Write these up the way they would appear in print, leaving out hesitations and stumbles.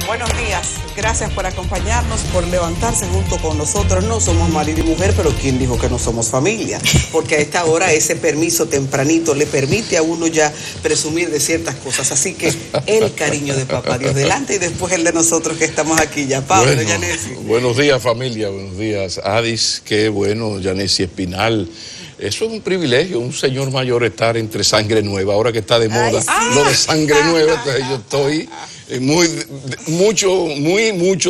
Buenos días, gracias por acompañarnos, por levantarse junto con nosotros. No somos marido y mujer, pero ¿quién dijo que no somos familia? Porque a esta hora ese permiso tempranito le permite a uno ya presumir de ciertas cosas. Así que el cariño de papá Dios delante y después el de nosotros que estamos aquí ya. Pablo, bueno, Yanesi. Buenos días, familia, buenos días, Adis, qué bueno, Yanesi Espinal. Eso es un privilegio, un señor mayor estar entre sangre nueva. Ahora que está de moda lo de sangre nueva, entonces yo estoy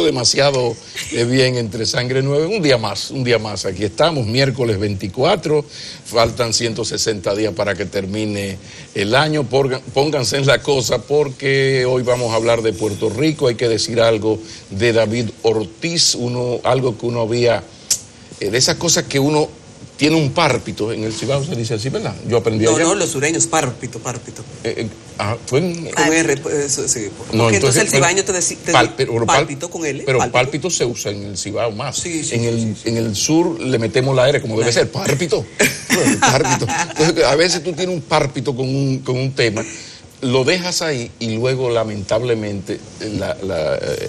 demasiado bien entre sangre nueva. Un día más. Aquí estamos, miércoles 24, faltan 160 días para que termine el año. Pónganse en la cosa porque hoy vamos a hablar de Puerto Rico. Hay que decir algo de David Ortiz, algo que uno había, de esas cosas que uno tiene un párpito, en el Cibao se dice así, ¿verdad? Yo aprendí allá. No, los sureños, párpito. Fue en... Con R, sí. No, entonces el cibaño te dice pálpito con L. Pero pálpito se usa en el Cibao más. Sí, en el sur le metemos la R como debe ser, párpito. Párpito. Entonces, a veces tú tienes un párpito con un tema, lo dejas ahí y luego lamentablemente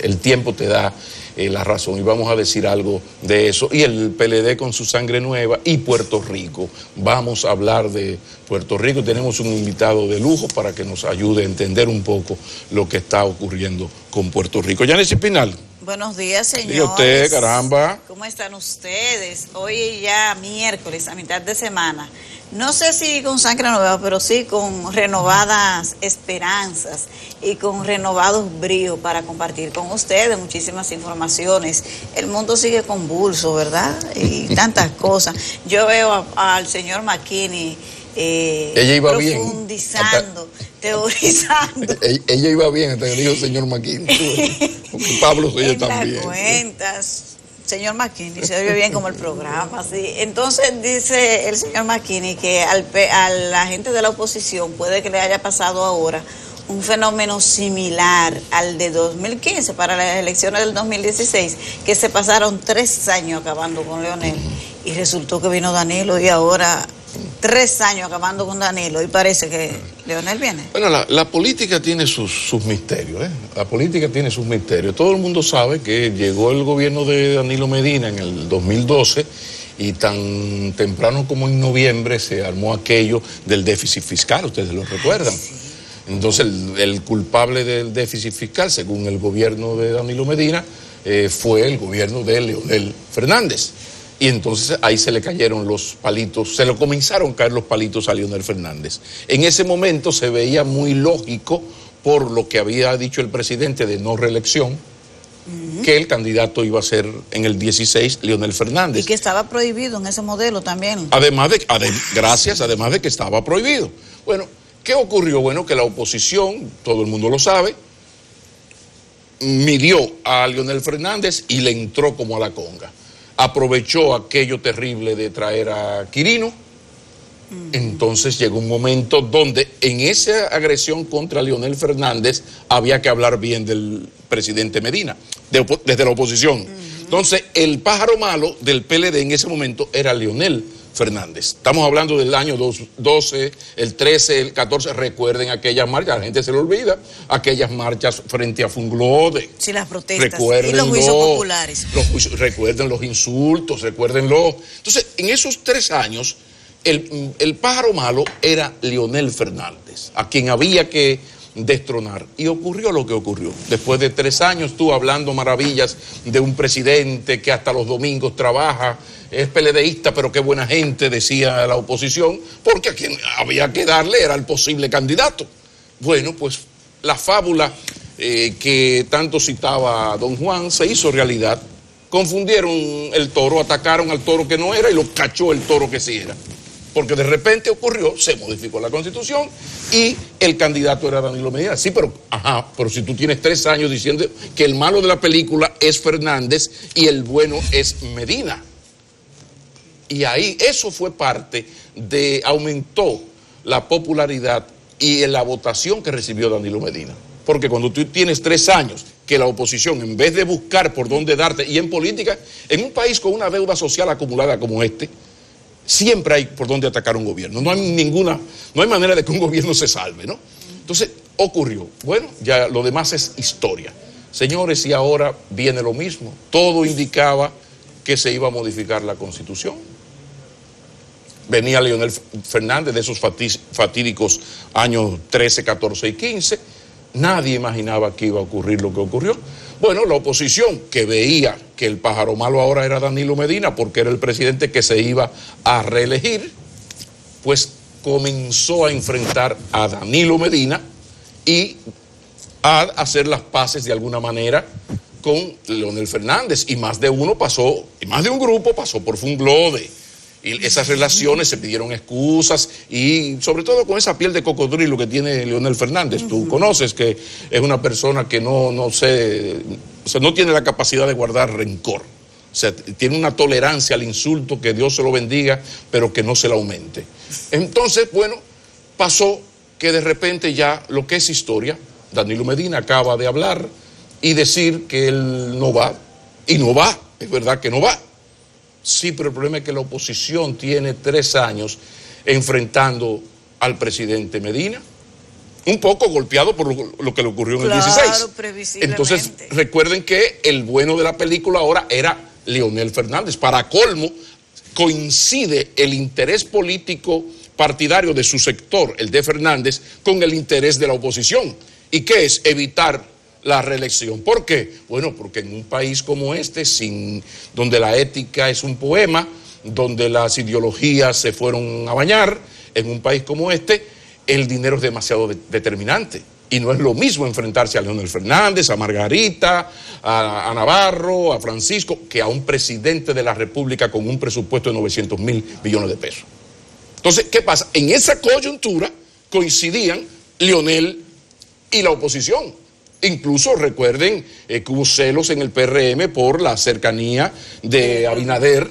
el tiempo te da la razón, y vamos a decir algo de eso. Y el PLD con su sangre nueva y Puerto Rico. Vamos a hablar de Puerto Rico. Tenemos un invitado de lujo para que nos ayude a entender un poco lo que está ocurriendo con Puerto Rico. Yanesi Espinal. Buenos días, señores. Y usted, caramba. ¿Cómo están ustedes? Hoy ya miércoles, a mitad de semana. No sé si con sangre nueva, pero sí con renovadas esperanzas y con renovados bríos para compartir con ustedes muchísimas informaciones. El mundo sigue convulso, ¿verdad? Y tantas cosas. Yo veo al señor McKinney ella iba profundizando, teorizando. Ella iba bien hasta que dijo el señor McKinney. Porque Pablo se oye también. Las cuentas. Señor McKinney, se oye bien como el programa, sí. Entonces dice el señor McKinney que a la gente de la oposición puede que le haya pasado ahora un fenómeno similar al de 2015 para las elecciones del 2016, que se pasaron 3 años acabando con Leonel y resultó que vino Danilo y ahora 3 años acabando con Danilo y parece que Leonel viene. Bueno, la política tiene sus misterios, ¿eh? La política tiene sus misterios. Todo el mundo sabe que llegó el gobierno de Danilo Medina en el 2012 y tan temprano como en noviembre se armó aquello del déficit fiscal, ustedes lo recuerdan. Sí. Entonces el culpable del déficit fiscal, según el gobierno de Danilo Medina, fue el gobierno de Leonel Fernández. Y entonces ahí se le cayeron los palitos, se le comenzaron a caer los palitos a Leonel Fernández. En ese momento se veía muy lógico, por lo que había dicho el presidente de no reelección, que el candidato iba a ser en el 16 Leonel Fernández. Y que estaba prohibido en ese modelo también. Además de que estaba prohibido. Bueno, ¿qué ocurrió? Bueno, que la oposición, todo el mundo lo sabe, midió a Leonel Fernández y le entró como a la conga. Aprovechó aquello terrible de traer a Quirino. Entonces llegó un momento donde en esa agresión contra Leonel Fernández había que hablar bien del presidente Medina, desde la oposición. Entonces el pájaro malo del PLD en ese momento era Leonel Fernández. Estamos hablando del año 12, el 13, el 14. Recuerden aquellas marchas, la gente se le olvida, aquellas marchas frente a Funglode. Sí, las protestas y los juicios populares. Recuerden los insultos, recuérdenlo. Entonces, en esos 3 años, el pájaro malo era Leonel Fernández, a quien había que destronar. Y ocurrió lo que ocurrió. Después de 3 años, tú hablando maravillas de un presidente que hasta los domingos trabaja, es PLDista, pero qué buena gente, decía la oposición, porque a quien había que darle era el posible candidato. Bueno, pues la fábula que tanto citaba don Juan se hizo realidad. Confundieron el toro, atacaron al toro que no era y lo cachó el toro que sí era. Porque de repente ocurrió, se modificó la Constitución y el candidato era Danilo Medina. Sí, pero si tú tienes 3 años diciendo que el malo de la película es Fernández y el bueno es Medina. Y ahí eso fue parte de, aumentó la popularidad y la votación que recibió Danilo Medina. Porque cuando tú tienes 3 años que la oposición, en vez de buscar por dónde darte, y en política, en un país con una deuda social acumulada como este, siempre hay por dónde atacar un gobierno. No hay manera de que un gobierno se salve, ¿no? Entonces, ocurrió. Bueno, ya lo demás es historia. Señores, y ahora viene lo mismo. Todo indicaba que se iba a modificar la Constitución. Venía Leonel Fernández de esos fatídicos años 13, 14 y 15. Nadie imaginaba que iba a ocurrir lo que ocurrió. Bueno, la oposición, que veía que el pájaro malo ahora era Danilo Medina porque era el presidente que se iba a reelegir, pues comenzó a enfrentar a Danilo Medina y a hacer las paces de alguna manera con Leonel Fernández. Y más de uno pasó, y más de un grupo pasó por Funglode. Y esas relaciones se pidieron excusas y sobre todo con esa piel de cocodrilo que tiene Leonel Fernández. Tú conoces que es una persona que no tiene la capacidad de guardar rencor. O sea, tiene una tolerancia al insulto, que Dios se lo bendiga, pero que no se la aumente. Entonces, bueno, pasó que de repente ya lo que es historia, Danilo Medina acaba de hablar y decir que él no va, y no va, es verdad que no va. Sí, pero el problema es que la oposición tiene 3 años enfrentando al presidente Medina, un poco golpeado por lo que le ocurrió en el 16. Previsiblemente. Entonces, recuerden que el bueno de la película ahora era Leonel Fernández. Para colmo, coincide el interés político partidario de su sector, el de Fernández, con el interés de la oposición. ¿Y qué es? Evitar la reelección. ¿Por qué? Bueno, porque en un país como este, donde la ética es un poema, donde las ideologías se fueron a bañar, en un país como este, el dinero es demasiado determinante. Y no es lo mismo enfrentarse a Leonel Fernández, a Margarita, a Navarro, a Francisco, que a un presidente de la República con un presupuesto de 900.000 millones de pesos. Entonces, ¿qué pasa? En esa coyuntura coincidían Leonel y la oposición. Incluso recuerden que hubo celos en el PRM por la cercanía de Abinader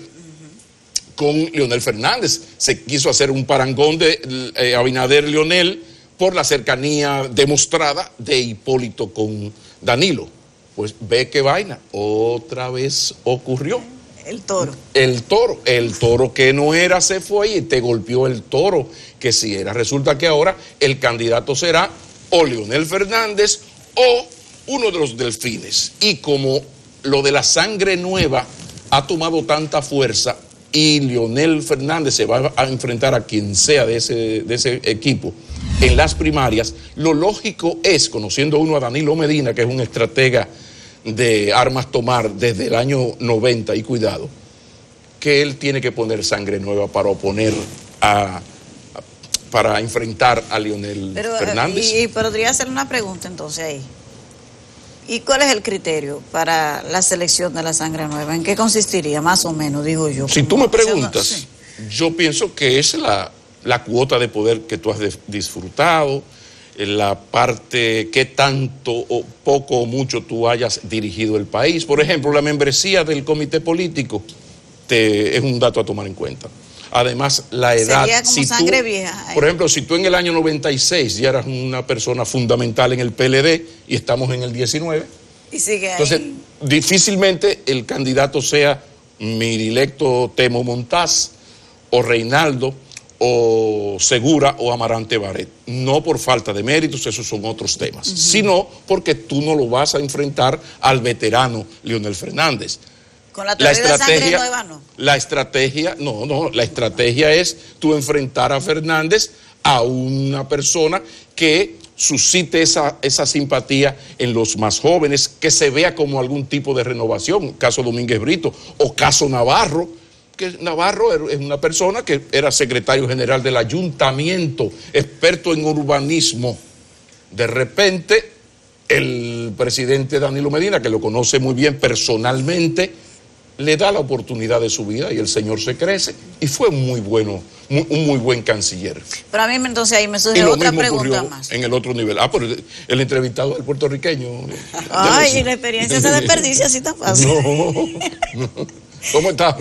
con Leonel Fernández. Se quiso hacer un parangón de Abinader-Leonel por la cercanía demostrada de Hipólito con Danilo. Pues ve qué vaina, otra vez ocurrió. El toro. El toro que no era se fue y te golpeó el toro que sí era. Resulta que ahora el candidato será o Leonel Fernández o uno de los delfines. Y como lo de la sangre nueva ha tomado tanta fuerza y Leonel Fernández se va a enfrentar a quien sea de ese equipo en las primarias, lo lógico es, conociendo uno a Danilo Medina, que es un estratega de armas tomar desde el año 90, y cuidado, que él tiene que poner sangre nueva para oponer para enfrentar a Leonel Fernández. Y podría hacer una pregunta entonces ahí. ¿Y cuál es el criterio para la selección de la sangre nueva? ¿En qué consistiría, más o menos, digo yo? Si tú me preguntas, yo pienso que es la cuota de poder que tú has disfrutado, la parte que tanto o poco o mucho tú hayas dirigido el país. Por ejemplo, la membresía del comité político es un dato a tomar en cuenta. Además, la edad. Sería como sangre vieja. Por ejemplo, si tú en el año 96 ya eras una persona fundamental en el PLD y estamos en el 19, y sigue entonces ahí. Difícilmente el candidato sea mi directo Temo Montaz o Reinaldo o Segura o Amarante Barret. No por falta de méritos, esos son otros temas, sino porque tú no lo vas a enfrentar al veterano Leonel Fernández. Con la sangre nueva, ¿no? La estrategia es tú enfrentar a Fernández a una persona que suscite esa simpatía en los más jóvenes, que se vea como algún tipo de renovación, caso Domínguez Brito, o caso Navarro, que Navarro es una persona que era secretario general del ayuntamiento, experto en urbanismo. De repente, el presidente Danilo Medina, que lo conoce muy bien personalmente, le da la oportunidad de su vida y el señor se crece y fue un muy buen canciller. Pero a mí entonces ahí me surge otra pregunta más. En el otro nivel. Pero el entrevistado del puertorriqueño. Ay, y la experiencia se desperdicia así tan fácil. No. ¿Cómo estás?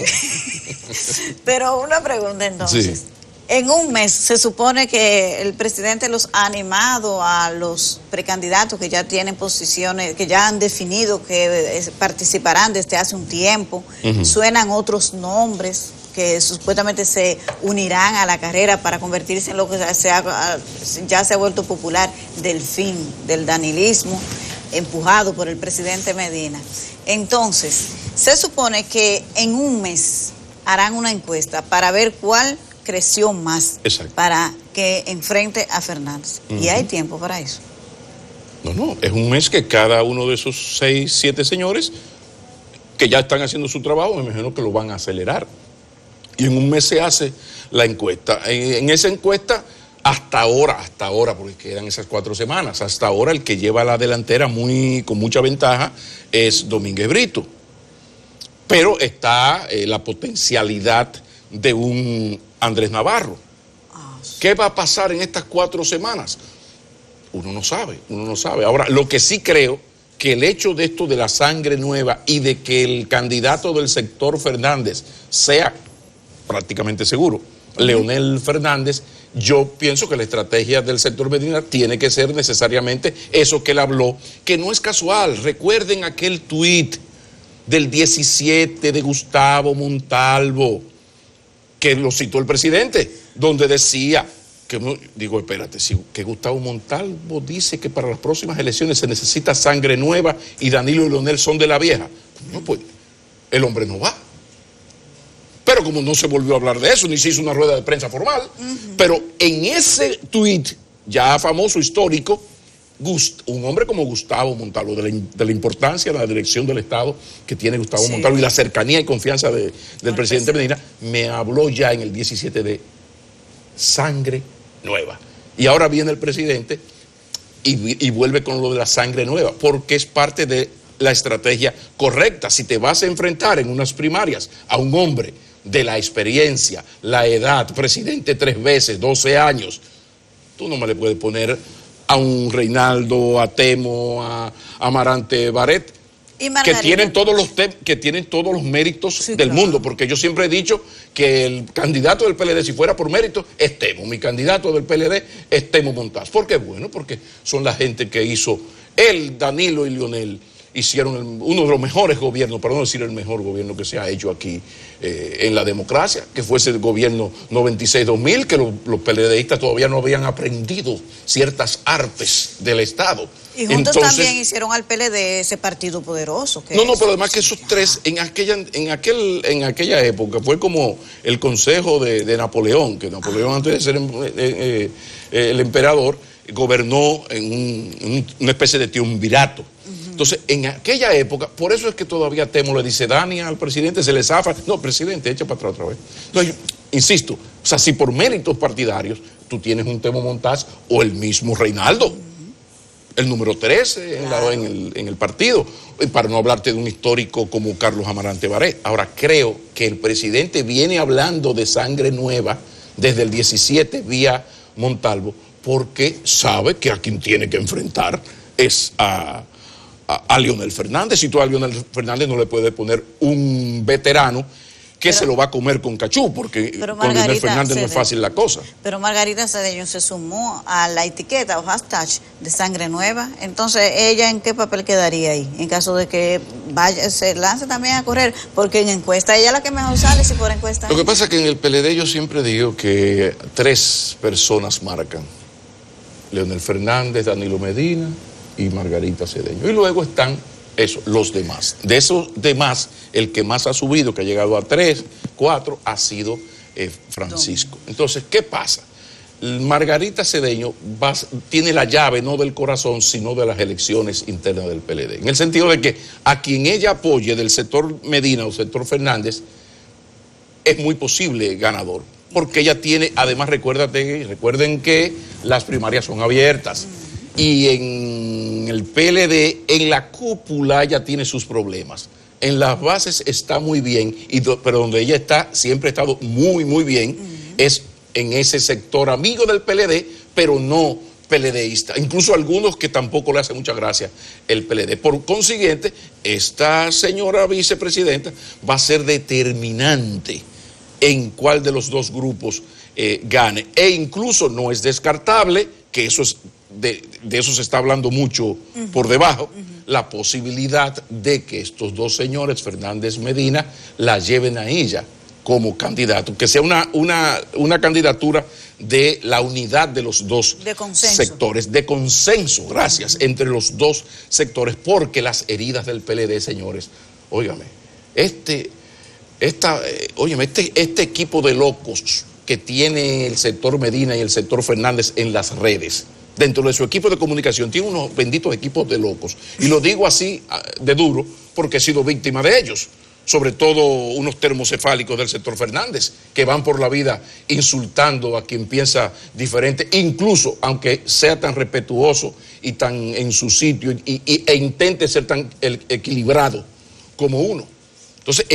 Pero una pregunta entonces. Sí. En un mes se supone que el presidente los ha animado a los precandidatos que ya tienen posiciones, que ya han definido que participarán desde hace un tiempo. Suenan otros nombres que supuestamente se unirán a la carrera para convertirse en lo que ya se ha vuelto popular, del fin del danilismo. empujado por el presidente Medina. Entonces, se supone que en un mes harán una encuesta para ver cuál creció más. Exacto. Para que enfrente a Fernández. Y hay tiempo para eso. No, es un mes que cada uno de esos 6, 7 señores que ya están haciendo su trabajo, me imagino que lo van a acelerar. Y en un mes se hace la encuesta. En esa encuesta, hasta ahora, porque quedan esas 4 semanas, hasta ahora el que lleva la delantera con mucha ventaja es Domínguez Brito. Pero está la potencialidad de un Andrés Navarro. ¿Qué va a pasar en estas 4 semanas? Uno no sabe. Ahora, lo que sí creo, que el hecho de esto de la sangre nueva y de que el candidato del sector Fernández sea prácticamente seguro, Leonel Fernández, yo pienso que la estrategia del sector Medina tiene que ser necesariamente eso que él habló, que no es casual. Recuerden aquel tuit del 17 de Gustavo Montalvo, que lo citó el presidente, donde decía, digo, espérate, que Gustavo Montalvo dice que para las próximas elecciones se necesita sangre nueva y Danilo y Leonel son de la vieja. No, pues, el hombre no va. Pero como no se volvió a hablar de eso, ni se hizo una rueda de prensa formal, pero en ese tuit, ya famoso, histórico, un hombre como Gustavo Montalvo, de la importancia de la dirección del Estado que tiene Gustavo Montalvo y la cercanía y confianza del presidente Medina, me habló ya en el 17 de sangre nueva. Y ahora viene el presidente y vuelve con lo de la sangre nueva, porque es parte de la estrategia correcta. Si te vas a enfrentar en unas primarias a un hombre de la experiencia, la edad, presidente 3 veces, 12 años, tú no me le puedes poner a un Reinaldo, a Temo, a Amarante Barret, que tienen todos los méritos del mundo, porque yo siempre he dicho que el candidato del PLD, si fuera por mérito, es Temo. Mi candidato del PLD es Temo Montaz. ¿Por qué? Bueno, porque son la gente que hizo él, Danilo y Leonel, hicieron uno de los mejores gobiernos, para no decir el mejor gobierno que se ha hecho aquí en la democracia, que fue ese gobierno 96-2000, que los PLDistas todavía no habían aprendido ciertas artes del Estado. Y juntos también hicieron al PLD ese partido poderoso. No, pero además que esos tres, en aquella época, fue como el consejo de Napoleón, que Napoleón antes de ser el emperador, gobernó en una especie de triunvirato. Entonces, en aquella época, por eso es que todavía Temo le dice, Dani, al presidente se le zafa. No, presidente, echa para atrás otra vez. Entonces, insisto, o sea, si por méritos partidarios tú tienes un Temo Montaz o el mismo Reinaldo, el número 13 en el partido, para no hablarte de un histórico como Carlos Amarante Barret. Ahora, creo que el presidente viene hablando de sangre nueva desde el 17 vía Montalvo, porque sabe que a quien tiene que enfrentar es a Leonel Fernández. Y tú a Leonel Fernández no le puedes poner un veterano que se lo va a comer con cachú, porque con Leonel Fernández no es fácil la cosa. Pero Margarita Cedeño se sumó a la etiqueta o hashtag de sangre nueva. Entonces, ¿ella en qué papel quedaría ahí? En caso de que se lance también a correr, porque en encuesta ella es la que mejor sale, si por encuesta. Lo que pasa es que en el PLD yo siempre digo que 3 personas marcan: Leonel Fernández, Danilo Medina y Margarita Cedeño. Y luego están los demás. De esos demás, el que más ha subido, que ha llegado a 3, 4, ha sido Francisco. Entonces, ¿qué pasa? Margarita Cedeño tiene la llave no del corazón, sino de las elecciones internas del PLD. En el sentido de que a quien ella apoye del sector Medina o sector Fernández, es muy posible ganador. Porque ella tiene, además recuerden que las primarias son abiertas. Y en el PLD, en la cúpula, ella tiene sus problemas. En las bases está muy bien, pero donde ella siempre ha estado muy, muy bien, es en ese sector amigo del PLD, pero no PLDista. Incluso algunos que tampoco le hacen mucha gracia el PLD. Por consiguiente, esta señora vicepresidenta va a ser determinante en cuál de los dos grupos gane. E incluso no es descartable, que eso es de eso se está hablando mucho por debajo, la posibilidad de que estos dos señores, Fernández Medina, la lleven a ella como candidato, que sea una candidatura de la unidad de los dos sectores, de consenso, gracias, entre los dos sectores, porque las heridas del PLD, señores, óigame, este equipo de locos que tiene el sector Medina y el sector Fernández en las redes, dentro de su equipo de comunicación, tiene unos benditos equipos de locos. Y lo digo así de duro porque he sido víctima de ellos. Sobre todo unos termocefálicos del sector Fernández, que van por la vida insultando a quien piensa diferente, incluso aunque sea tan respetuoso y tan en su sitio e intente ser tan equilibrado como uno. Entonces,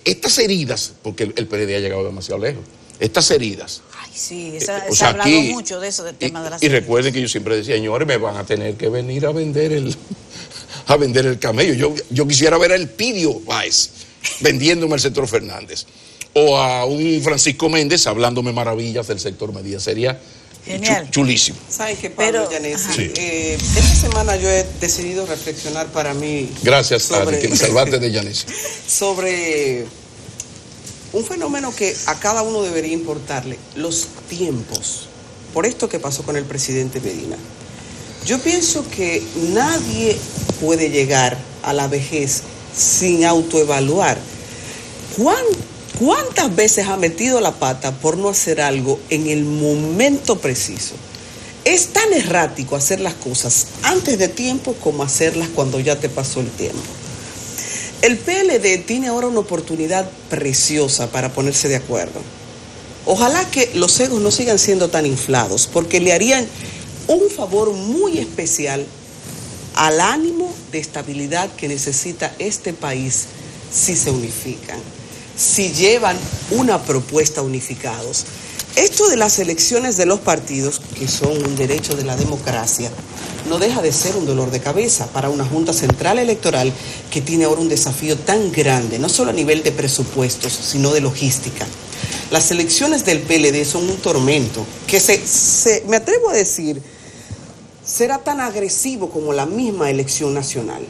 estas heridas, porque el PLD ha llegado demasiado lejos, estas heridas... Ay, sí, se ha hablado mucho de eso, del tema de las heridas. Y recuerden que yo siempre decía, señores, me van a tener que venir a vender el camello. Yo quisiera ver a Elpidio Páez vendiéndome el sector Fernández, o a un Francisco Méndez hablándome maravillas del sector Medina. Sería genial. Chulísimo. ¿Sabes qué, Pablo Yanesi? Sí. Esta semana yo he decidido reflexionar para mí. Gracias, Adi, que me salvaste de Yanesi. Sobre un fenómeno que a cada uno debería importarle: los tiempos. Por esto que pasó con el presidente Medina. Yo pienso que nadie puede llegar a la vejez sin autoevaluar. ¿Cuántas veces ha metido la pata por no hacer algo en el momento preciso? Es tan errático hacer las cosas antes de tiempo como hacerlas cuando ya te pasó el tiempo. El PLD tiene ahora una oportunidad preciosa para ponerse de acuerdo. Ojalá que los egos no sigan siendo tan inflados, porque le harían un favor muy especial al ánimo de estabilidad que necesita este país si se unifican, si llevan una propuesta unificados. Esto de las elecciones de los partidos, que son un derecho de la democracia, no deja de ser un dolor de cabeza para una Junta Central Electoral que tiene ahora un desafío tan grande, no solo a nivel de presupuestos, sino de logística. Las elecciones del PLD son un tormento que me atrevo a decir, será tan agresivo como la misma elección nacional.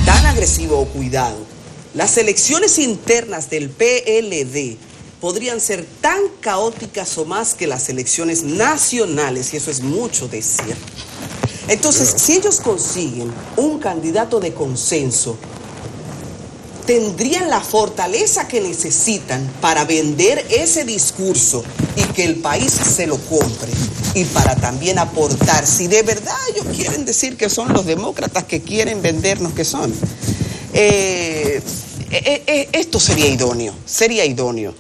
Tan agresivo, o cuidado. Las elecciones internas del PLD podrían ser tan caóticas o más que las elecciones nacionales, y eso es mucho decir. Entonces, si ellos consiguen un candidato de consenso, tendrían la fortaleza que necesitan para vender ese discurso y que el país se lo compre, y para también aportar, si de verdad ellos quieren decir que son los demócratas que quieren vendernos que son. Esto sería idóneo,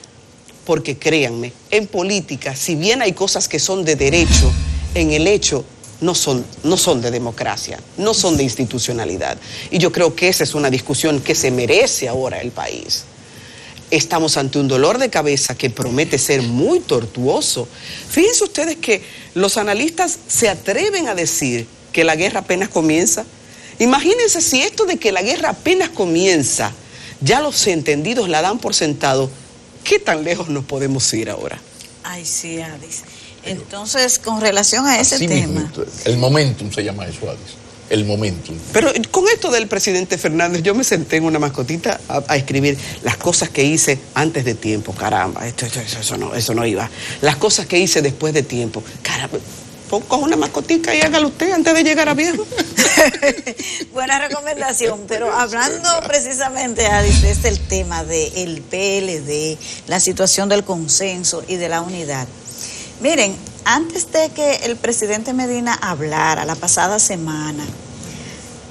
porque créanme, en política, si bien hay cosas que son de derecho, en el hecho no son de democracia, no son de institucionalidad. Y yo creo que esa es una discusión que se merece ahora el país. Estamos ante un dolor de cabeza que promete ser muy tortuoso. Fíjense ustedes que los analistas se atreven a decir que la guerra apenas comienza. Imagínense si esto de que la guerra apenas comienza, ya los entendidos la dan por sentado, ¿qué tan lejos nos podemos ir ahora? Ay, sí, Adis. Entonces, con relación a ese tema... Mismo, el momentum se llama eso, Adis. El momentum. Pero con esto del presidente Fernández, yo me senté en una mascotita a escribir las cosas que hice antes de tiempo. Caramba, eso no iba. Las cosas que hice después de tiempo. Caramba, coja una mascotica y hágalo usted antes de llegar a viejo. Buena recomendación, pero hablando precisamente, Adis, de el tema del PLD, la situación del consenso y de la unidad. Miren, antes de que el presidente Medina hablara la pasada semana,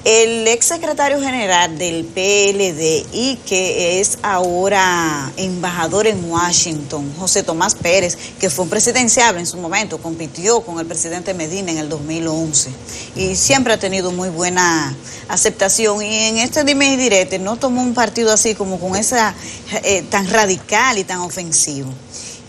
el exsecretario general del PLD y que es ahora embajador en Washington, José Tomás Pérez, que fue un presidenciable en su momento, compitió con el presidente Medina en el 2011 y siempre ha tenido muy buena aceptación, y en este dime y direte no tomó un partido así como con esa tan radical y tan ofensivo.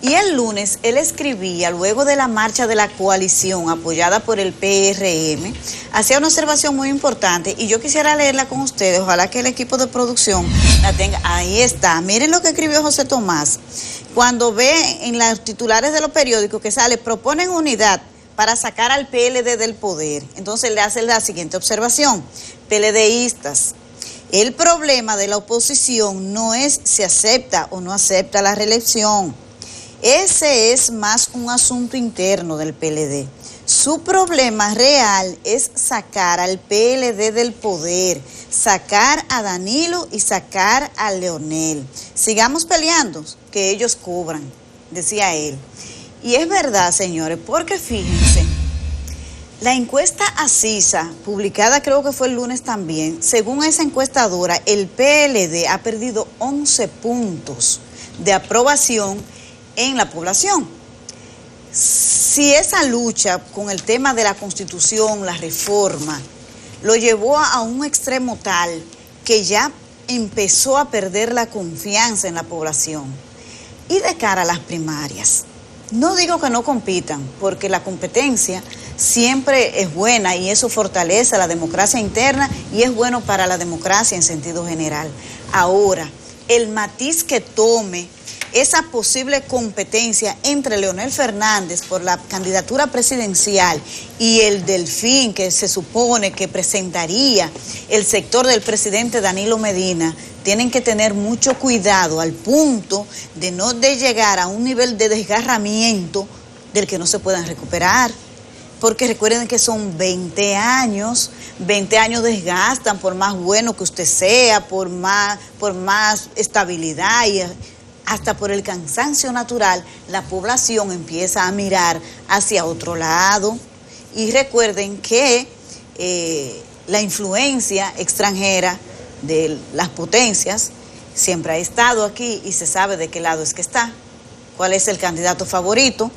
Y el lunes él escribía, luego de la marcha de la coalición apoyada por el PRM, hacía una observación muy importante y yo quisiera leerla con ustedes, ojalá que el equipo de producción la tenga. Ahí está, miren lo que escribió José Tomás. Cuando ve en los titulares de los periódicos que sale, proponen unidad para sacar al PLD del poder. Entonces le hace la siguiente observación: PLDistas, El problema de la oposición no es si acepta o no acepta la reelección. Ese es más un asunto interno del PLD. Su problema real es sacar al PLD del poder, sacar a Danilo y sacar a Leonel. Sigamos peleando, que ellos cobran, decía él. Y es verdad, señores, porque fíjense, la encuesta ACISA, publicada creo que fue el lunes también, según esa encuestadora, el PLD ha perdido 11 puntos de aprobación en la población. Si esa lucha con el tema de la Constitución, la reforma, lo llevó a un extremo tal que ya empezó a perder la confianza en la población. Y de cara a las primarias, no digo que no compitan, porque la competencia siempre es buena y eso fortalece la democracia interna y es bueno para la democracia en sentido general. Ahora, el matiz que tome esa posible competencia entre Leonel Fernández por la candidatura presidencial y el Delfín que se supone que presentaría el sector del presidente Danilo Medina, tienen que tener mucho cuidado al punto de no llegar a un nivel de desgarramiento del que no se puedan recuperar. Porque recuerden que son 20 años desgastan, por más bueno que usted sea, por más estabilidad y hasta por el cansancio natural, la población empieza a mirar hacia otro lado. Y recuerden que la influencia extranjera de las potencias siempre ha estado aquí y se sabe de qué lado es que está, cuál es el candidato favorito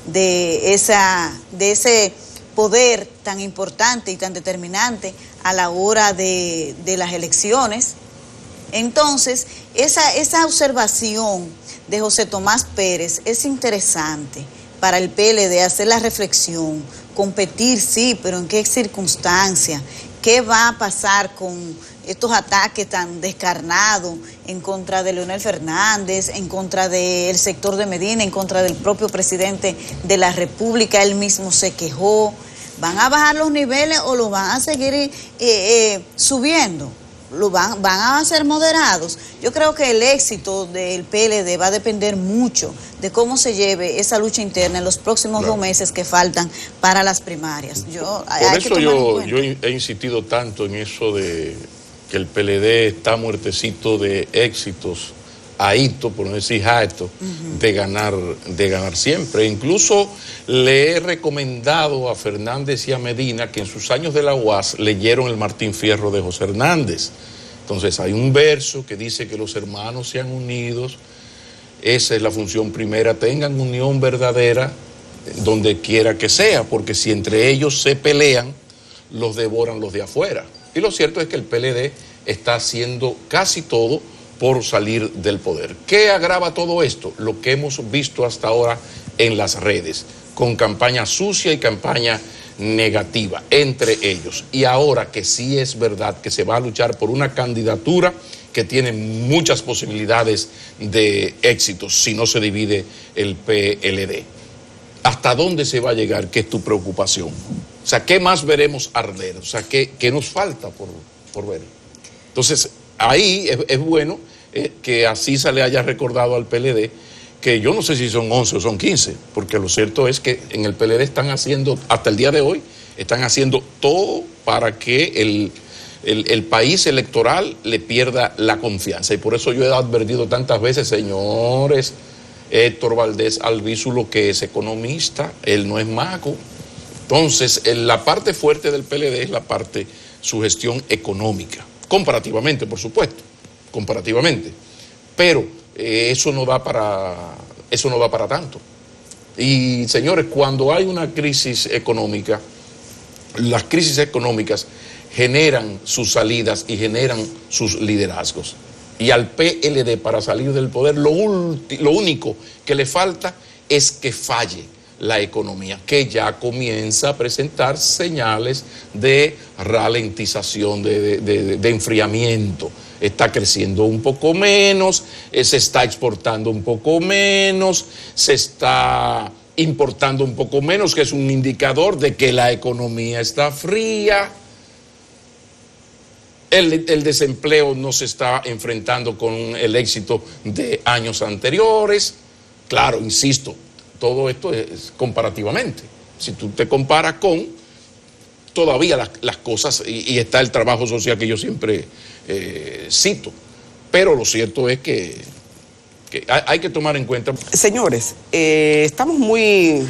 de ese poder tan importante y tan determinante a la hora de las elecciones. Entonces, esa observación de José Tomás Pérez es interesante para el PLD, hacer la reflexión, competir sí, pero ¿en qué circunstancia? ¿Qué va a pasar con estos ataques tan descarnados en contra de Leonel Fernández, en contra del sector de Medina, en contra del propio presidente de la República? Él mismo se quejó. ¿Van a bajar los niveles o lo van a seguir subiendo? ¿Van a ser moderados? Yo creo que el éxito del PLD va a depender mucho de cómo se lleve esa lucha interna en los próximos 2 meses que faltan para las primarias. Por eso yo he insistido tanto en eso de que el PLD está muertecito de éxitos, ahito, por no decir jaeto, de ganar siempre. Incluso le he recomendado a Fernández y a Medina que en sus años de la UAS leyeron el Martín Fierro de José Hernández. Entonces hay un verso que dice que los hermanos sean unidos, esa es la función primera, tengan unión verdadera donde quiera que sea, porque si entre ellos se pelean, los devoran los de afuera. Y lo cierto es que el PLD está haciendo casi todo por salir del poder. ¿Qué agrava todo esto? Lo que hemos visto hasta ahora en las redes, con campaña sucia y campaña negativa entre ellos. Y ahora que sí es verdad que se va a luchar por una candidatura que tiene muchas posibilidades de éxito si no se divide el PLD. ¿Hasta dónde se va a llegar? ¿Qué es tu preocupación? O sea, ¿qué más veremos arder? O sea, ¿qué nos falta por ver? Entonces, ahí es bueno que así se le haya recordado al PLD que yo no sé si son 11 o son 15, porque lo cierto es que en el PLD están haciendo, hasta el día de hoy, están haciendo todo para que el país electoral le pierda la confianza. Y por eso yo he advertido tantas veces, señores, Héctor Valdés Alvízulo, que es economista, él no es mago. Entonces, la parte fuerte del PLD es la parte, su gestión económica, comparativamente, por supuesto, comparativamente. Pero eso no da para tanto. Y, señores, cuando hay una crisis económica, las crisis económicas generan sus salidas y generan sus liderazgos. Y al PLD, para salir del poder, lo único que le falta es que falle la economía, que ya comienza a presentar señales de ralentización, de enfriamiento. Está creciendo un poco menos, se está exportando un poco menos, se está importando un poco menos, que es un indicador de que la economía está fría. El desempleo no se está enfrentando con el éxito de años anteriores. Claro, insisto, todo esto es comparativamente. Si tú te comparas con todavía las cosas, y está el trabajo social que yo siempre cito. Pero lo cierto es que hay que tomar en cuenta. Señores, estamos muy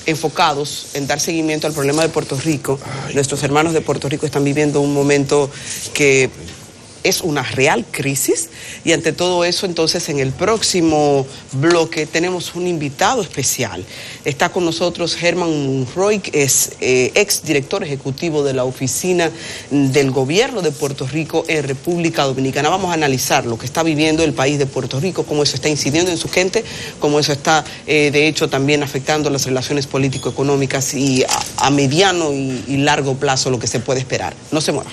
enfocados en dar seguimiento al problema de Puerto Rico. Nuestros hermanos de Puerto Rico están viviendo un momento que es una real crisis, y ante todo eso, entonces, en el próximo bloque tenemos un invitado especial. Está con nosotros Herman Munroy, que es ex director ejecutivo de la Oficina del Gobierno de Puerto Rico en República Dominicana. Vamos a analizar lo que está viviendo el país de Puerto Rico, cómo eso está incidiendo en su gente, cómo eso está, de hecho, también afectando las relaciones político-económicas, y a mediano y largo plazo lo que se puede esperar. No se mueva.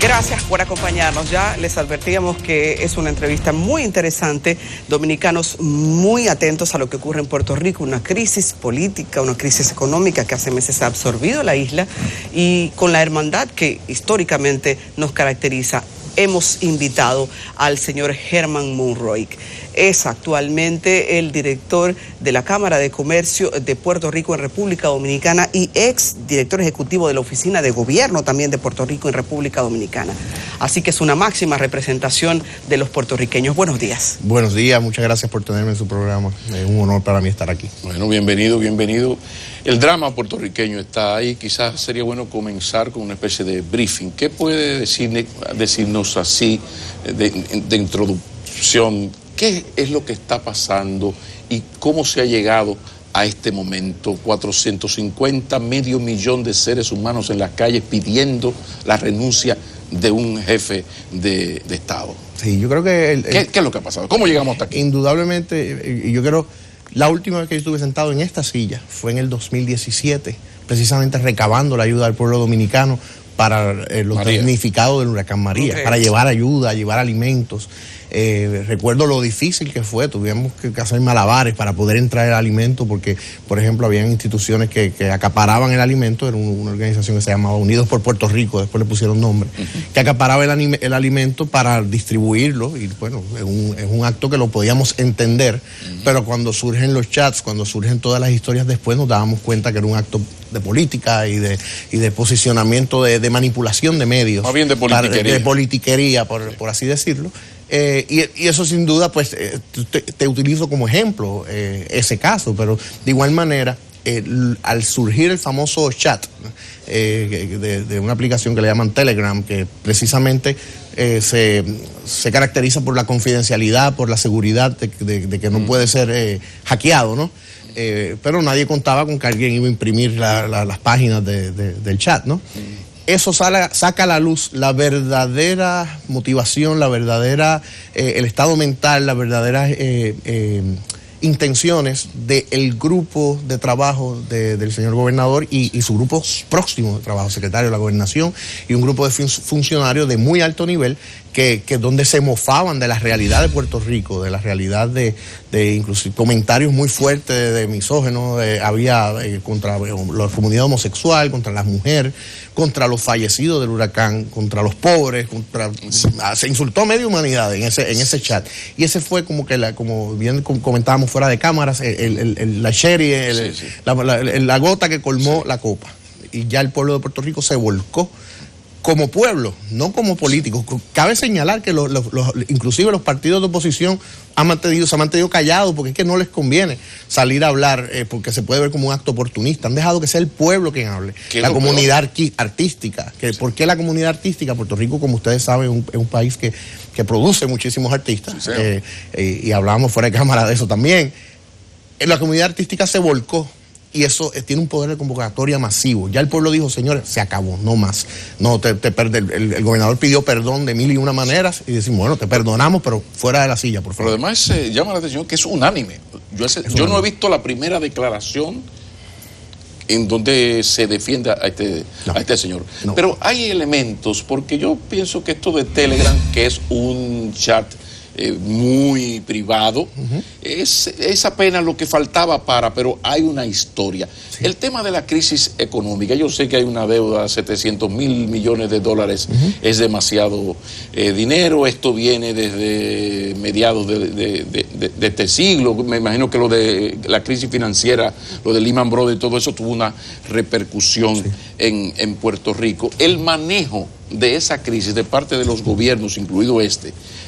Gracias por acompañarnos. Ya les advertíamos que es una entrevista muy interesante. Dominicanos muy atentos a lo que ocurre en Puerto Rico, una crisis política, una crisis económica que hace meses ha absorbido la isla, y con la hermandad que históricamente nos caracteriza. Hemos invitado al señor Herman Munroy. Es actualmente el director de la Cámara de Comercio de Puerto Rico en República Dominicana y ex director ejecutivo de la Oficina de Gobierno también de Puerto Rico en República Dominicana. Así que es una máxima representación de los puertorriqueños. Buenos días. Buenos días, muchas gracias por tenerme en su programa. Es un honor para mí estar aquí. Bueno, bienvenido, bienvenido. El drama puertorriqueño está ahí. Quizás sería bueno comenzar con una especie de briefing. ¿Qué puede decirnos así de introducción? ¿Qué es lo que está pasando y cómo se ha llegado a este momento? 450, medio millón de seres humanos en las calles pidiendo la renuncia de un jefe de Estado. Sí, yo creo que... ¿Qué es lo que ha pasado? ¿Cómo llegamos hasta aquí? Indudablemente, yo creo, la última vez que yo estuve sentado en esta silla fue en el 2017, precisamente recabando la ayuda del pueblo dominicano para los damnificados del huracán María, para llevar ayuda, llevar alimentos. Recuerdo lo difícil que fue, tuvimos que hacer malabares para poder entrar el alimento, porque, por ejemplo, habían instituciones que acaparaban el alimento. Era una organización que se llamaba Unidos por Puerto Rico, después le pusieron nombre, que acaparaba el alimento para distribuirlo, y bueno, es un acto que lo podíamos entender, pero cuando surgen los chats, cuando surgen todas las historias después, nos dábamos cuenta que era un acto de política y de posicionamiento, de manipulación de medios. Más bien de politiquería. De politiquería, por así decirlo. Y eso sin duda, pues, te utilizo como ejemplo ese caso, pero de igual manera, al surgir el famoso chat de una aplicación que le llaman Telegram, que precisamente se caracteriza por la confidencialidad, por la seguridad de que no puede ser hackeado, ¿no? Pero nadie contaba con que alguien iba a imprimir las páginas del chat, ¿no? Eso saca a la luz la verdadera motivación, el estado mental, las verdaderas intenciones del grupo de trabajo del señor gobernador y su grupo próximo de trabajo, secretario de la Gobernación, y un grupo de funcionarios de muy alto nivel que donde se mofaban de la realidad de Puerto Rico, de la realidad de inclusive comentarios muy fuertes de misógenos, había contra la comunidad homosexual, contra las mujeres, contra los fallecidos del huracán, contra los pobres, se insultó a media humanidad en ese chat. Y ese fue como que, como bien comentábamos fuera de cámaras, la cherry, la gota que colmó la copa. Y ya el pueblo de Puerto Rico se volcó como pueblo, no como políticos. Cabe señalar que inclusive los partidos de oposición se han mantenido callados, porque es que no les conviene salir a hablar, porque se puede ver como un acto oportunista. Han dejado que sea el pueblo quien hable, la comunidad artística. ¿Por qué la comunidad artística? Puerto Rico, como ustedes saben, es un país que produce muchísimos artistas, y hablábamos fuera de cámara de eso también. La comunidad artística se volcó, y eso tiene un poder de convocatoria masivo. Ya el pueblo dijo, señores, se acabó, no más. No, el gobernador pidió perdón de mil y una maneras, y decimos, bueno, te perdonamos, pero fuera de la silla, por favor. Pero además llama la atención que es unánime. Yo no he visto la primera declaración en donde se defiende a este señor. No. Pero hay elementos, porque yo pienso que esto de Telegram, que es un chat muy privado. Es apenas lo que faltaba pero hay una historia. Sí. El tema de la crisis económica, yo sé que hay una deuda de 700 mil millones de dólares, es demasiado dinero. Esto viene desde mediados de este siglo. Me imagino que lo de la crisis financiera, lo de Lehman Brothers, todo eso tuvo una repercusión en Puerto Rico. El manejo de esa crisis de parte de los gobiernos, incluido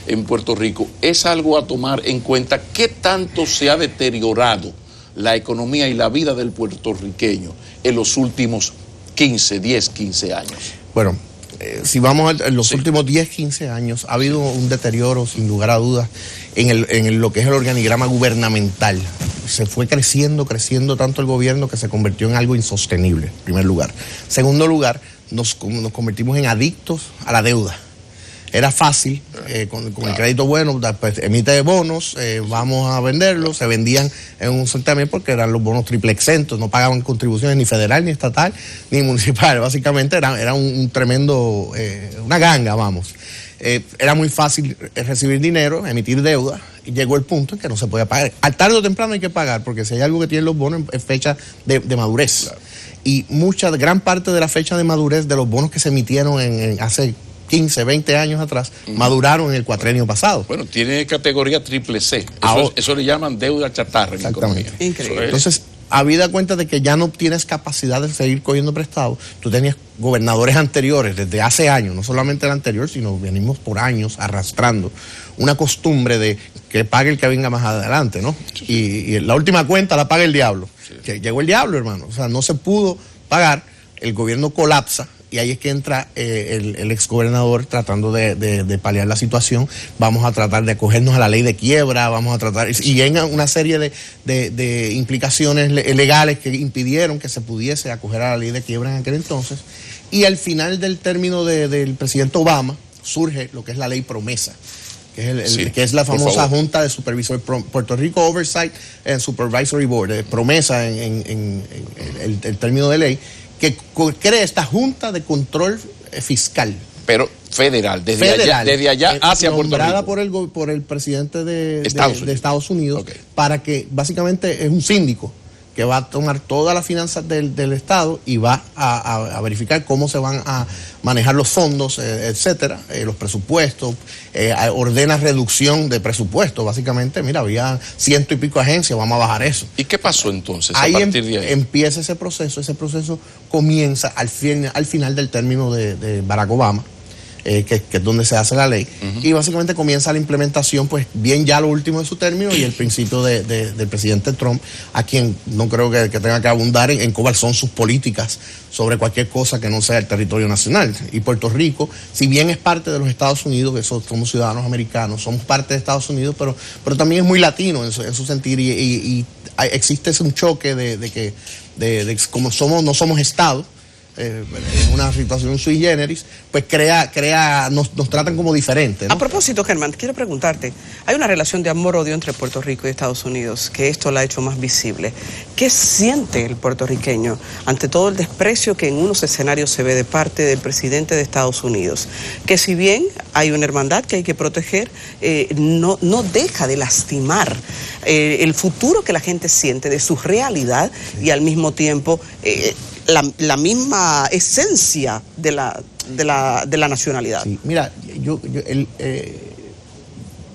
en Puerto Rico, es algo a tomar en cuenta. ¿Qué tanto se ha deteriorado la economía y la vida del puertorriqueño en los últimos 15 años? Bueno, si vamos a los últimos 10, 15 años, ha habido un deterioro, sin lugar a dudas, en lo que es el organigrama gubernamental. Se fue creciendo tanto el gobierno que se convirtió en algo insostenible, en primer lugar. Segundo lugar, nos convertimos en adictos a la deuda. Era fácil, con el crédito bueno, pues emite bonos, vamos a venderlos, se vendían en un certamen porque eran los bonos triple exentos, no pagaban contribuciones ni federal, ni estatal, ni municipal. Básicamente era un tremendo, una ganga, vamos. Era muy fácil recibir dinero, emitir deuda, y llegó el punto en que no se podía pagar. Al tarde o temprano hay que pagar, porque si hay algo que tienen los bonos es fecha de madurez. Claro. Y gran parte de la fecha de madurez de los bonos que se emitieron hace 15, 20 años atrás, maduraron en el cuatrenio pasado. Bueno, tiene categoría triple C. Eso le llaman deuda chatarra en la economía. Increíble. Entonces, habida cuenta de que ya no tienes capacidad de seguir cogiendo prestado, tú tenías gobernadores anteriores, desde hace años, no solamente el anterior, sino venimos por años arrastrando una costumbre de que pague el que venga más adelante, ¿no? Sí. Y la última cuenta la paga el diablo. Sí. Que llegó el diablo, hermano. O sea, no se pudo pagar, el gobierno colapsa, y ahí es que entra el exgobernador tratando de paliar la situación. Vamos a tratar de acogernos a la ley de quiebra, vamos a tratar, y en una serie de implicaciones legales que impidieron que se pudiese acoger a la ley de quiebra en aquel entonces. Y al final del término del presidente Obama surge lo que es la ley promesa, que es la famosa Junta de Supervisor Puerto Rico Oversight and Supervisory Board, promesa en el término de ley, que crea esta Junta de Control Fiscal. Pero federal, desde allá hacia Puerto Rico. Nombrada por el presidente de Estados Unidos, para que básicamente es un síndico que va a tomar todas las finanzas del Estado y va a verificar cómo se van a manejar los fondos, etcétera, los presupuestos, ordena reducción de presupuesto, básicamente. Mira, había 100 y pico agencias, vamos a bajar eso. ¿Y qué pasó entonces a partir de ahí? Empieza ese proceso comienza al final del término de Barack Obama, que es donde se hace la ley, y básicamente comienza la implementación, pues bien ya lo último de su término y el principio del presidente Trump, a quien no creo que tenga que abundar en cuáles son sus políticas sobre cualquier cosa que no sea el territorio nacional. Y Puerto Rico, si bien es parte de los Estados Unidos, que somos ciudadanos americanos, somos parte de Estados Unidos, pero también es muy latino en su sentir, y existe un choque de que como no somos Estado, en una situación sui generis, pues nos tratan como diferentes, ¿no? A propósito, Germán, quiero preguntarte, hay una relación de amor-odio entre Puerto Rico y Estados Unidos, que esto la ha hecho más visible. ¿Qué siente el puertorriqueño ante todo el desprecio que en unos escenarios se ve de parte del presidente de Estados Unidos? Que si bien hay una hermandad que hay que proteger, no deja de lastimar el futuro que la gente siente de su realidad, y al mismo tiempo la misma esencia de la nacionalidad. Sí, mira, yo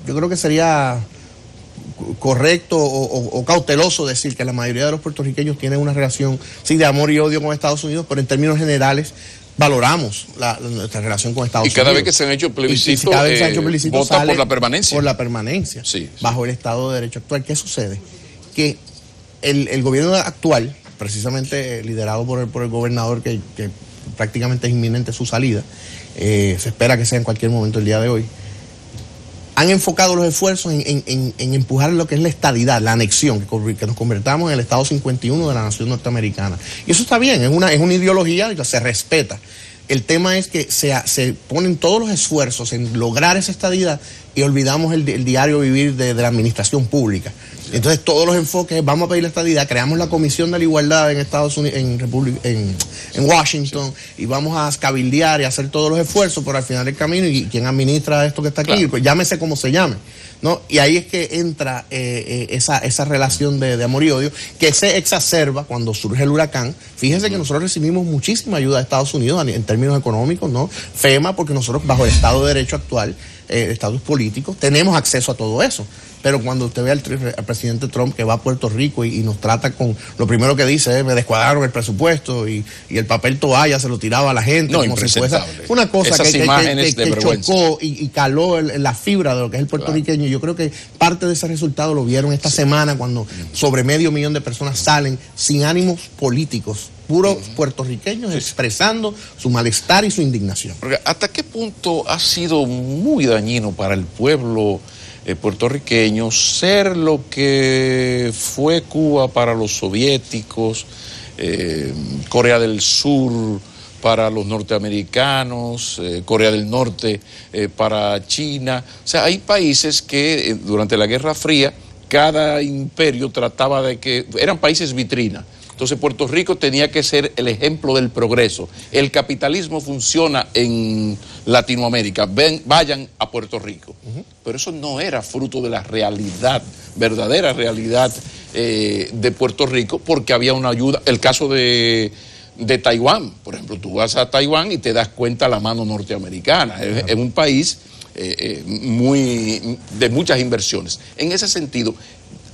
creo que sería correcto o cauteloso decir que la mayoría de los puertorriqueños tienen una relación, sí, de amor y odio con Estados Unidos, pero en términos generales valoramos nuestra relación con Estados Unidos. Y cada vez que se han hecho plebiscitos, vota por la permanencia. Por la permanencia, sí, bajo el Estado de Derecho actual. ¿Qué sucede? Que el gobierno actual, precisamente liderado por el gobernador, que prácticamente es inminente su salida, se espera que sea en cualquier momento el día de hoy, han enfocado los esfuerzos en empujar lo que es la estadidad, la anexión, que nos convertamos en el Estado 51 de la nación norteamericana. Y eso está bien, es una ideología que se respeta. El tema es que se ponen todos los esfuerzos en lograr esa estadidad, y olvidamos el diario vivir de la administración pública. Entonces todos los enfoques, vamos a pedir la estadidad, creamos la Comisión de la Igualdad en Estados Unidos, en Washington, y vamos a cabildear y hacer todos los esfuerzos, pero al final del camino, y quien administra esto que está aquí, pues llámese como se llame, ¿no? Y ahí es que entra esa relación de amor y odio, que se exacerba cuando surge el huracán. Fíjense que nosotros recibimos muchísima ayuda de Estados Unidos en términos económicos, ¿no? FEMA, porque nosotros bajo el Estado de Derecho actual, estatus políticos, tenemos acceso a todo eso. Pero cuando usted ve al presidente Trump que va a Puerto Rico y nos trata con, lo primero que dice es, me descuadraron el presupuesto y el papel toalla se lo tiraba a la gente. No, como impresentable. Fue una cosa Esas imágenes de vergüenza. Chocó y caló la fibra de lo que es el puertorriqueño. Yo creo que parte de ese resultado lo vieron esta semana cuando sobre 500,000 de personas salen sin ánimos políticos, puros puertorriqueños expresando su malestar y su indignación. Porque ¿hasta qué punto ha sido muy dañino para el pueblo puertorriqueño ser lo que fue Cuba para los soviéticos, Corea del Sur para los norteamericanos, Corea del Norte para China? O sea, hay países que durante la Guerra Fría cada imperio trataba de que eran países vitrina. Entonces Puerto Rico tenía que ser el ejemplo del progreso. El capitalismo funciona en Latinoamérica, vayan a Puerto Rico. Pero eso no era fruto de la realidad, verdadera realidad de Puerto Rico, porque había una ayuda. El caso de Taiwán, por ejemplo, tú vas a Taiwán y te das cuenta la mano norteamericana. Es un país de muchas inversiones. En ese sentido,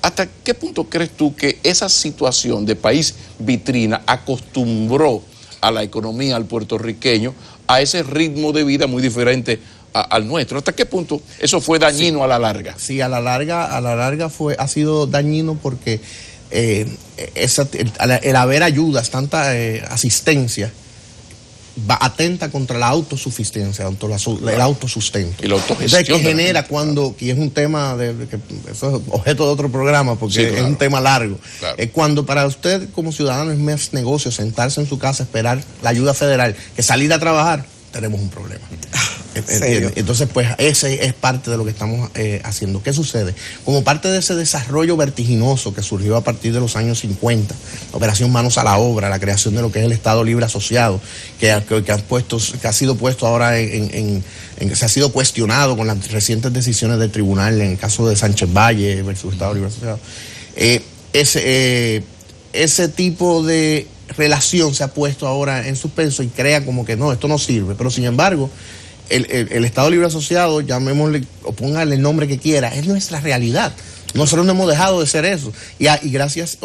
¿hasta qué punto crees tú que esa situación de país vitrina acostumbró a la economía, al puertorriqueño, a ese ritmo de vida muy diferente al nuestro? ¿Hasta qué punto eso fue dañino a la larga? Sí, a la larga ha sido dañino porque el haber ayudas, tanta asistencia, atenta contra la autosuficiencia, contra el autosustento. Y la autogestión. Entonces, ¿qué genera cuando, y es un tema, que eso es objeto de otro programa, porque sí, claro, es un tema largo, claro, cuando para usted como ciudadano es más negocio sentarse en su casa, esperar la ayuda federal, que salir a trabajar, tenemos un problema. Entonces, pues ese es parte de lo que estamos haciendo. ¿Qué sucede? Como parte de ese desarrollo vertiginoso que surgió a partir de los años 50, la operación Manos a la Obra, la creación de lo que es el Estado Libre Asociado, que ha sido puesto ahora se ha sido cuestionado con las recientes decisiones del tribunal en el caso de Sánchez Valle versus Estado Libre Asociado. Ese tipo de relación se ha puesto ahora en suspenso y crea como que no, esto no sirve, pero sin embargo el Estado Libre Asociado, llamémosle o póngale el nombre que quiera, es nuestra realidad. Nosotros no hemos dejado de ser eso y gracias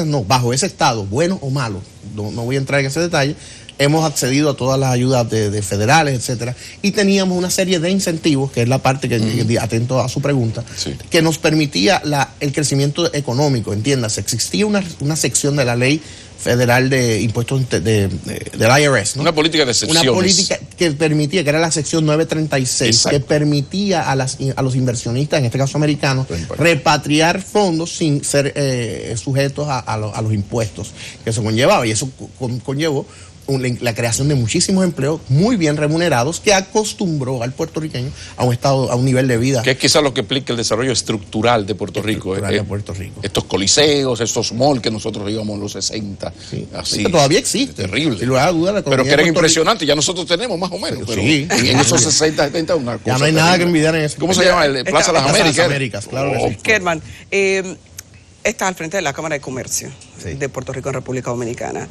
no, bajo ese estado, bueno o malo, no voy a entrar en ese detalle, hemos accedido a todas las ayudas de federales, etcétera, y teníamos una serie de incentivos, que es la parte que atento a su pregunta, sí, que nos permitía el crecimiento económico, entiéndase, existía una sección de la ley federal de impuestos del IRS, ¿no? Una política de excepciones. Una política que permitía, que era la sección 936, exacto, que permitía a los inversionistas, en este caso americanos, repatriar fondos sin ser sujetos a los impuestos que eso conllevaba, y eso conllevó la creación de muchísimos empleos muy bien remunerados que acostumbró al puertorriqueño a un nivel de vida. Que es quizás lo que explica el desarrollo estructural de Puerto Rico. Estos coliseos, estos malls que nosotros íbamos en los 60. Sí. Así. Que todavía existe. Terrible. Si lo da duda, pero que eran impresionantes, ya nosotros tenemos más o menos. Pero sí, en esos 60, 70, una cosa. Ya no hay nada que envidiar en eso. ¿Cómo se llama? El Plaza Las Américas. Las Américas, claro que sí. Kerman, está al frente de la Cámara de Comercio, sí, de Puerto Rico en República Dominicana.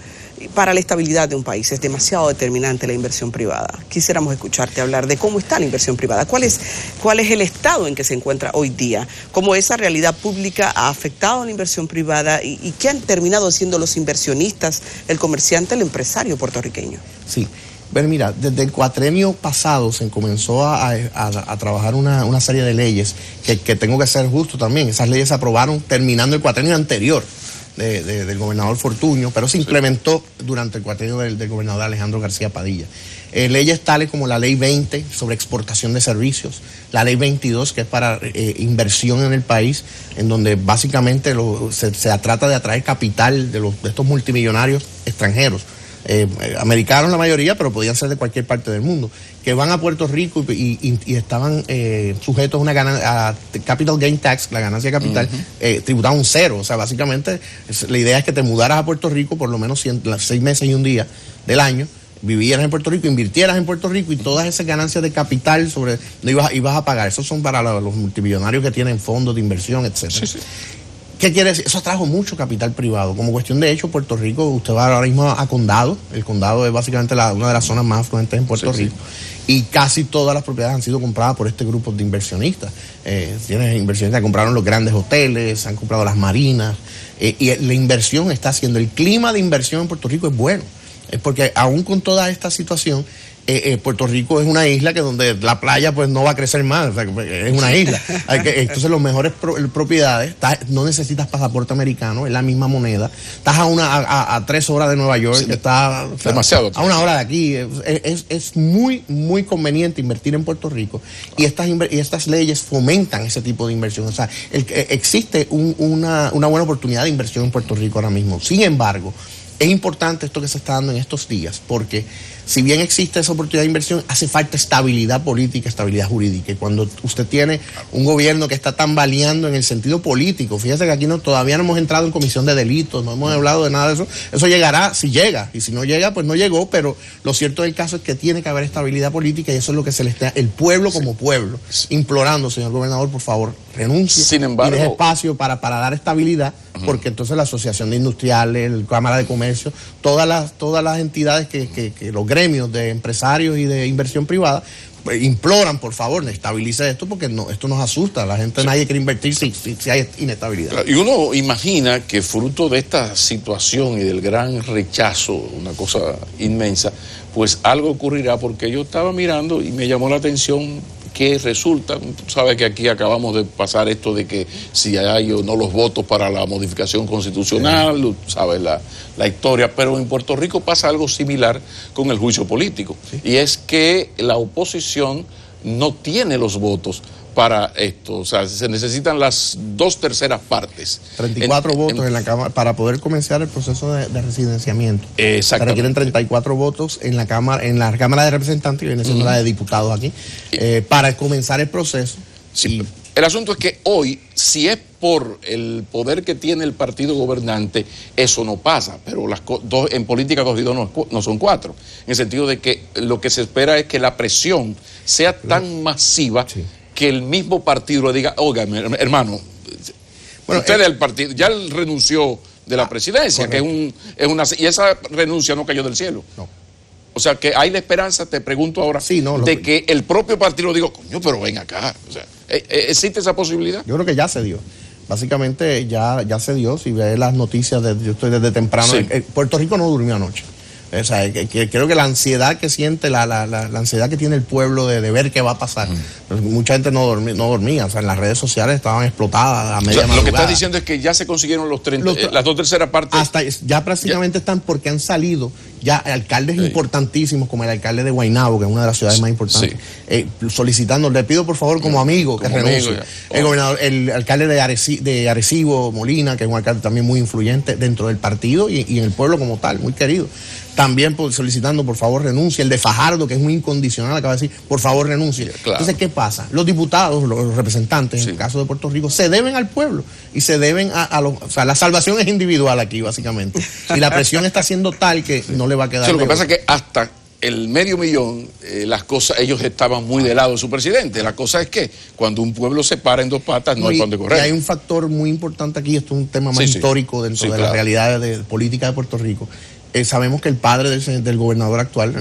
Para la estabilidad de un país es demasiado determinante la inversión privada. Quisiéramos escucharte hablar de cómo está la inversión privada, cuál es el estado en que se encuentra hoy día, cómo esa realidad pública ha afectado a la inversión privada y qué han terminado siendo los inversionistas, el comerciante, el empresario puertorriqueño. Sí. Pero mira, desde el cuatrenio pasado se comenzó a trabajar una serie de leyes que tengo que ser justo también. Esas leyes se aprobaron terminando el cuatrenio anterior del gobernador Fortuño, pero se implementó durante el cuatrenio del gobernador Alejandro García Padilla. Leyes tales como la Ley 20 sobre exportación de servicios, la Ley 22 que es para inversión en el país, en donde básicamente se trata de atraer capital de estos multimillonarios extranjeros americanos la mayoría, pero podían ser de cualquier parte del mundo, que van a Puerto Rico y estaban sujetos a una capital gain tax, la ganancia capital, tributaba un 0. O sea, básicamente la idea es que te mudaras a Puerto Rico por lo menos 6 meses y un día del año, vivieras en Puerto Rico, invirtieras en Puerto Rico y todas esas ganancias de capital no ibas a pagar. Esos son para los multimillonarios que tienen fondos de inversión, etcétera. Sí. ¿Qué quiere decir? Eso atrajo mucho capital privado. Como cuestión de hecho, Puerto Rico, usted va ahora mismo a Condado. El Condado es básicamente una de las zonas más afluentes en Puerto Rico. Y casi todas las propiedades han sido compradas por este grupo de inversionistas. Tienes inversionistas que compraron los grandes hoteles, han comprado las marinas. Y la inversión está haciendo. El clima de inversión en Puerto Rico es bueno. Es porque aún con toda esta situación, Puerto Rico es una isla que donde la playa pues no va a crecer más, o sea, es una isla. Entonces las mejores propiedades, no necesitas pasaporte americano, es la misma moneda. Estás a 3 horas de Nueva York, que está demasiado a 1 hora de aquí. Es muy, muy conveniente invertir en Puerto Rico y estas leyes fomentan ese tipo de inversión. O sea, existe una buena oportunidad de inversión en Puerto Rico ahora mismo. Sin embargo, es importante esto que se está dando en estos días, porque si bien existe esa oportunidad de inversión, hace falta estabilidad política, estabilidad jurídica. Y cuando usted tiene un gobierno que está tambaleando en el sentido político, fíjese que aquí todavía no hemos entrado en comisión de delitos, no hemos hablado de nada de eso. Eso llegará si llega, y si no llega, pues no llegó, pero lo cierto del caso es que tiene que haber estabilidad política y eso es lo que se le está, el pueblo como pueblo, implorando, señor gobernador, por favor, renuncie. Sin embargo, y deje espacio para dar estabilidad, porque entonces la Asociación de Industriales, la Cámara de Comercio, todas las entidades que los gremios de empresarios y de inversión privada imploran, por favor, estabilice esto, porque esto nos asusta. La gente, nadie quiere invertir si hay inestabilidad. Y uno imagina que fruto de esta situación y del gran rechazo, una cosa inmensa, pues algo ocurrirá, porque yo estaba mirando y me llamó la atención que resulta, sabe que aquí acabamos de pasar esto de que si hay o no los votos para la modificación constitucional, sabes la historia, pero en Puerto Rico pasa algo similar con el juicio político, y es que la oposición no tiene los votos para esto, o sea, se necesitan las 2/3 partes. 34 votos en la Cámara para poder comenzar el proceso de residenciamiento. Exactamente. Se requieren 34 votos en la Cámara de Representantes, que viene siendo la de diputados aquí, para comenzar el proceso. Sí, el asunto es que hoy, si es por el poder que tiene el partido gobernante, eso no pasa, pero en política 2 y 2 no son 4, en el sentido de que lo que se espera es que la presión sea tan masiva que el mismo partido le diga, oiga, hermano, usted del partido, ya él renunció de la presidencia, que y esa renuncia no cayó del cielo. No. O sea, que hay la esperanza, te pregunto ahora, de que el propio partido diga, coño, pero ven acá. O sea, ¿existe esa posibilidad? Yo creo que ya se dio. Básicamente ya se dio. Si ves las noticias, yo estoy desde temprano. Puerto Rico no durmió anoche. O sea, creo que la ansiedad que siente, la ansiedad que tiene el pueblo de ver qué va a pasar. Mucha gente no dormía, o sea, en las redes sociales estaban explotadas a media madrugada. Lo que estás diciendo es que ya se consiguieron las 2/3 partes. Hasta ya prácticamente están, porque han salido ya alcaldes importantísimos, como el alcalde de Guaynabo, que es una de las ciudades más importantes, solicitando, le pido por favor como amigo que renuncie. El alcalde de Arecibo, Molina, que es un alcalde también muy influyente dentro del partido y en el pueblo como tal, muy querido. También solicitando por favor renuncie. El de Fajardo, que es muy incondicional, acaba de decir por favor renuncie. Claro. Entonces, ¿qué pasa? Los diputados, los representantes, en el caso de Puerto Rico, se deben al pueblo y se deben o sea, la salvación es individual aquí, básicamente. Y la presión está siendo tal que no le va a quedar. Lo que pasa es que hasta el 500,000, las cosas, ellos estaban muy del lado de su presidente. La cosa es que cuando un pueblo se para en 2 patas, no hay para dónde correr. Y hay un factor muy importante aquí, esto es un tema más histórico dentro de la realidad de política de Puerto Rico. Sabemos que el padre del gobernador actual,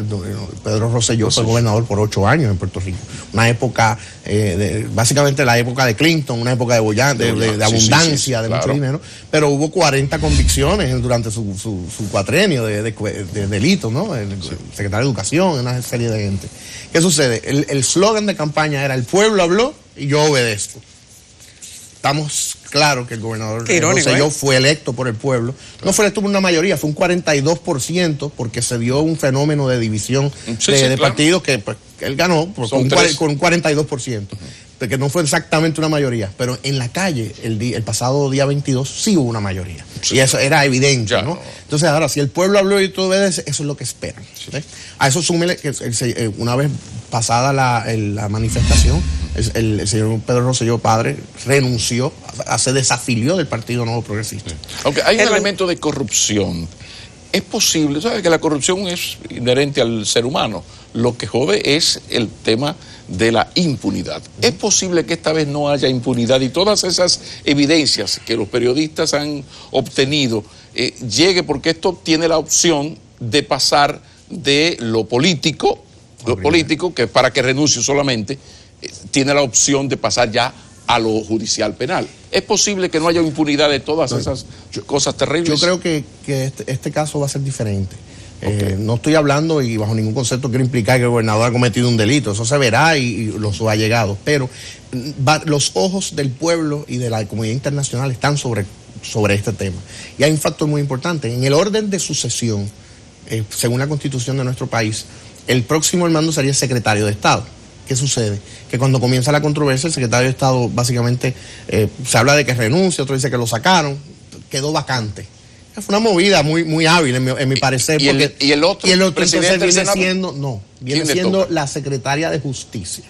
Pedro Rosselló, fue gobernador por 8 años en Puerto Rico. Una época, básicamente la época de Clinton, una época de abundancia, de mucho dinero, pero hubo 40 convicciones durante su cuatrienio de delitos, ¿no? El secretario de Educación, una serie de gente. ¿Qué sucede? El slogan de campaña era: el pueblo habló y yo obedezco. Estamos claros que el gobernador Rosselló fue electo por el pueblo. No fue electo por una mayoría, fue un 42%, porque se dio un fenómeno de división de partidos que pues, él ganó con un 42%. porque no fue exactamente una mayoría, pero en la calle el pasado día 22 sí hubo una mayoría. Sí. Y eso era evidente, ¿no? No. Entonces ahora, si el pueblo habló y tú obedece, eso es lo que esperan. ¿Sí? A eso súmele que una vez pasada la manifestación, el señor Pedro Rosselló padre renunció, se desafilió del Partido Nuevo Progresista. Aunque hay un elemento de corrupción. Es posible, ¿sabes? Que la corrupción es inherente al ser humano. Lo que jode es el tema de la impunidad. Es posible que esta vez no haya impunidad y todas esas evidencias que los periodistas han obtenido llegue, porque esto tiene la opción de pasar de lo político, que es para que renuncie solamente, tiene la opción de pasar ya a lo judicial penal. ¿Es posible que no haya impunidad de todas esas cosas terribles? Yo creo que este caso va a ser diferente. No estoy hablando y bajo ningún concepto quiero implicar que el gobernador ha cometido un delito. Eso se verá y los allegados. Pero los ojos del pueblo y de la comunidad internacional están sobre este tema. Y hay un factor muy importante. En el orden de sucesión, según la Constitución de nuestro país, el próximo al mando sería el secretario de Estado. ¿Qué sucede? Que cuando comienza la controversia, el secretario de Estado básicamente se habla de que renuncia, otro dice que lo sacaron, quedó vacante. Fue una movida muy hábil en mi parecer. ¿Y el otro entonces viene siendo la secretaria de Justicia,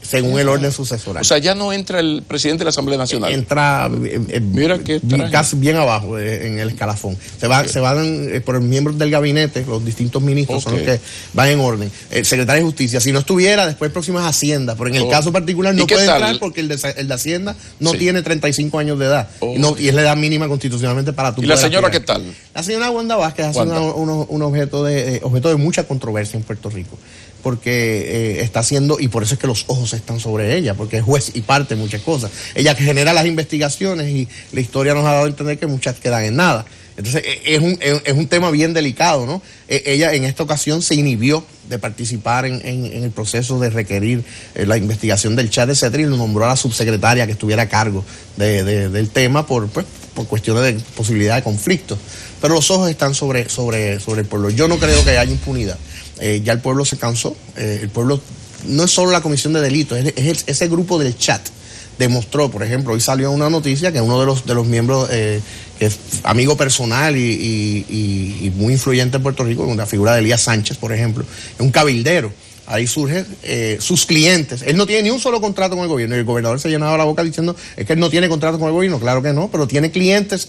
según el orden sucesoral. O sea, ya no entra el presidente de la Asamblea Nacional. Entra Mira qué casi bien abajo en el escalafón. Se van por los miembros del gabinete, los distintos ministros son los que van en orden. El secretario de Justicia, si no estuviera, después el próximo es Hacienda, pero en el caso particular no puede entrar porque el de Hacienda no tiene 35 años de edad y es la edad mínima constitucionalmente para tu. ¿Y la señora qué tal? La señora Wanda Vázquez ha sido un objeto de mucha controversia en Puerto Rico, porque está haciendo, y por eso es que los ojos están sobre ella, porque es juez y parte de muchas cosas. Ella que genera las investigaciones y la historia nos ha dado a entender que muchas quedan en nada. Entonces es un tema bien delicado, ¿no? Ella en esta ocasión se inhibió de participar en el proceso de requerir la investigación del chat, etcétera, y lo nombró a la subsecretaria que estuviera a cargo del tema por cuestiones de posibilidad de conflicto. Pero los ojos están sobre el pueblo. Yo no creo que haya impunidad. Ya el pueblo se cansó. El pueblo no es solo la comisión de delitos, es ese grupo del chat. Demostró, por ejemplo, hoy salió una noticia que uno de los miembros, que es amigo personal y muy influyente en Puerto Rico, una figura de Elías Sánchez, por ejemplo, es un cabildero. Ahí surge sus clientes. Él no tiene ni un solo contrato con el gobierno. Y el gobernador se llenaba la boca diciendo, es que él no tiene contrato con el gobierno. Claro que no, pero tiene clientes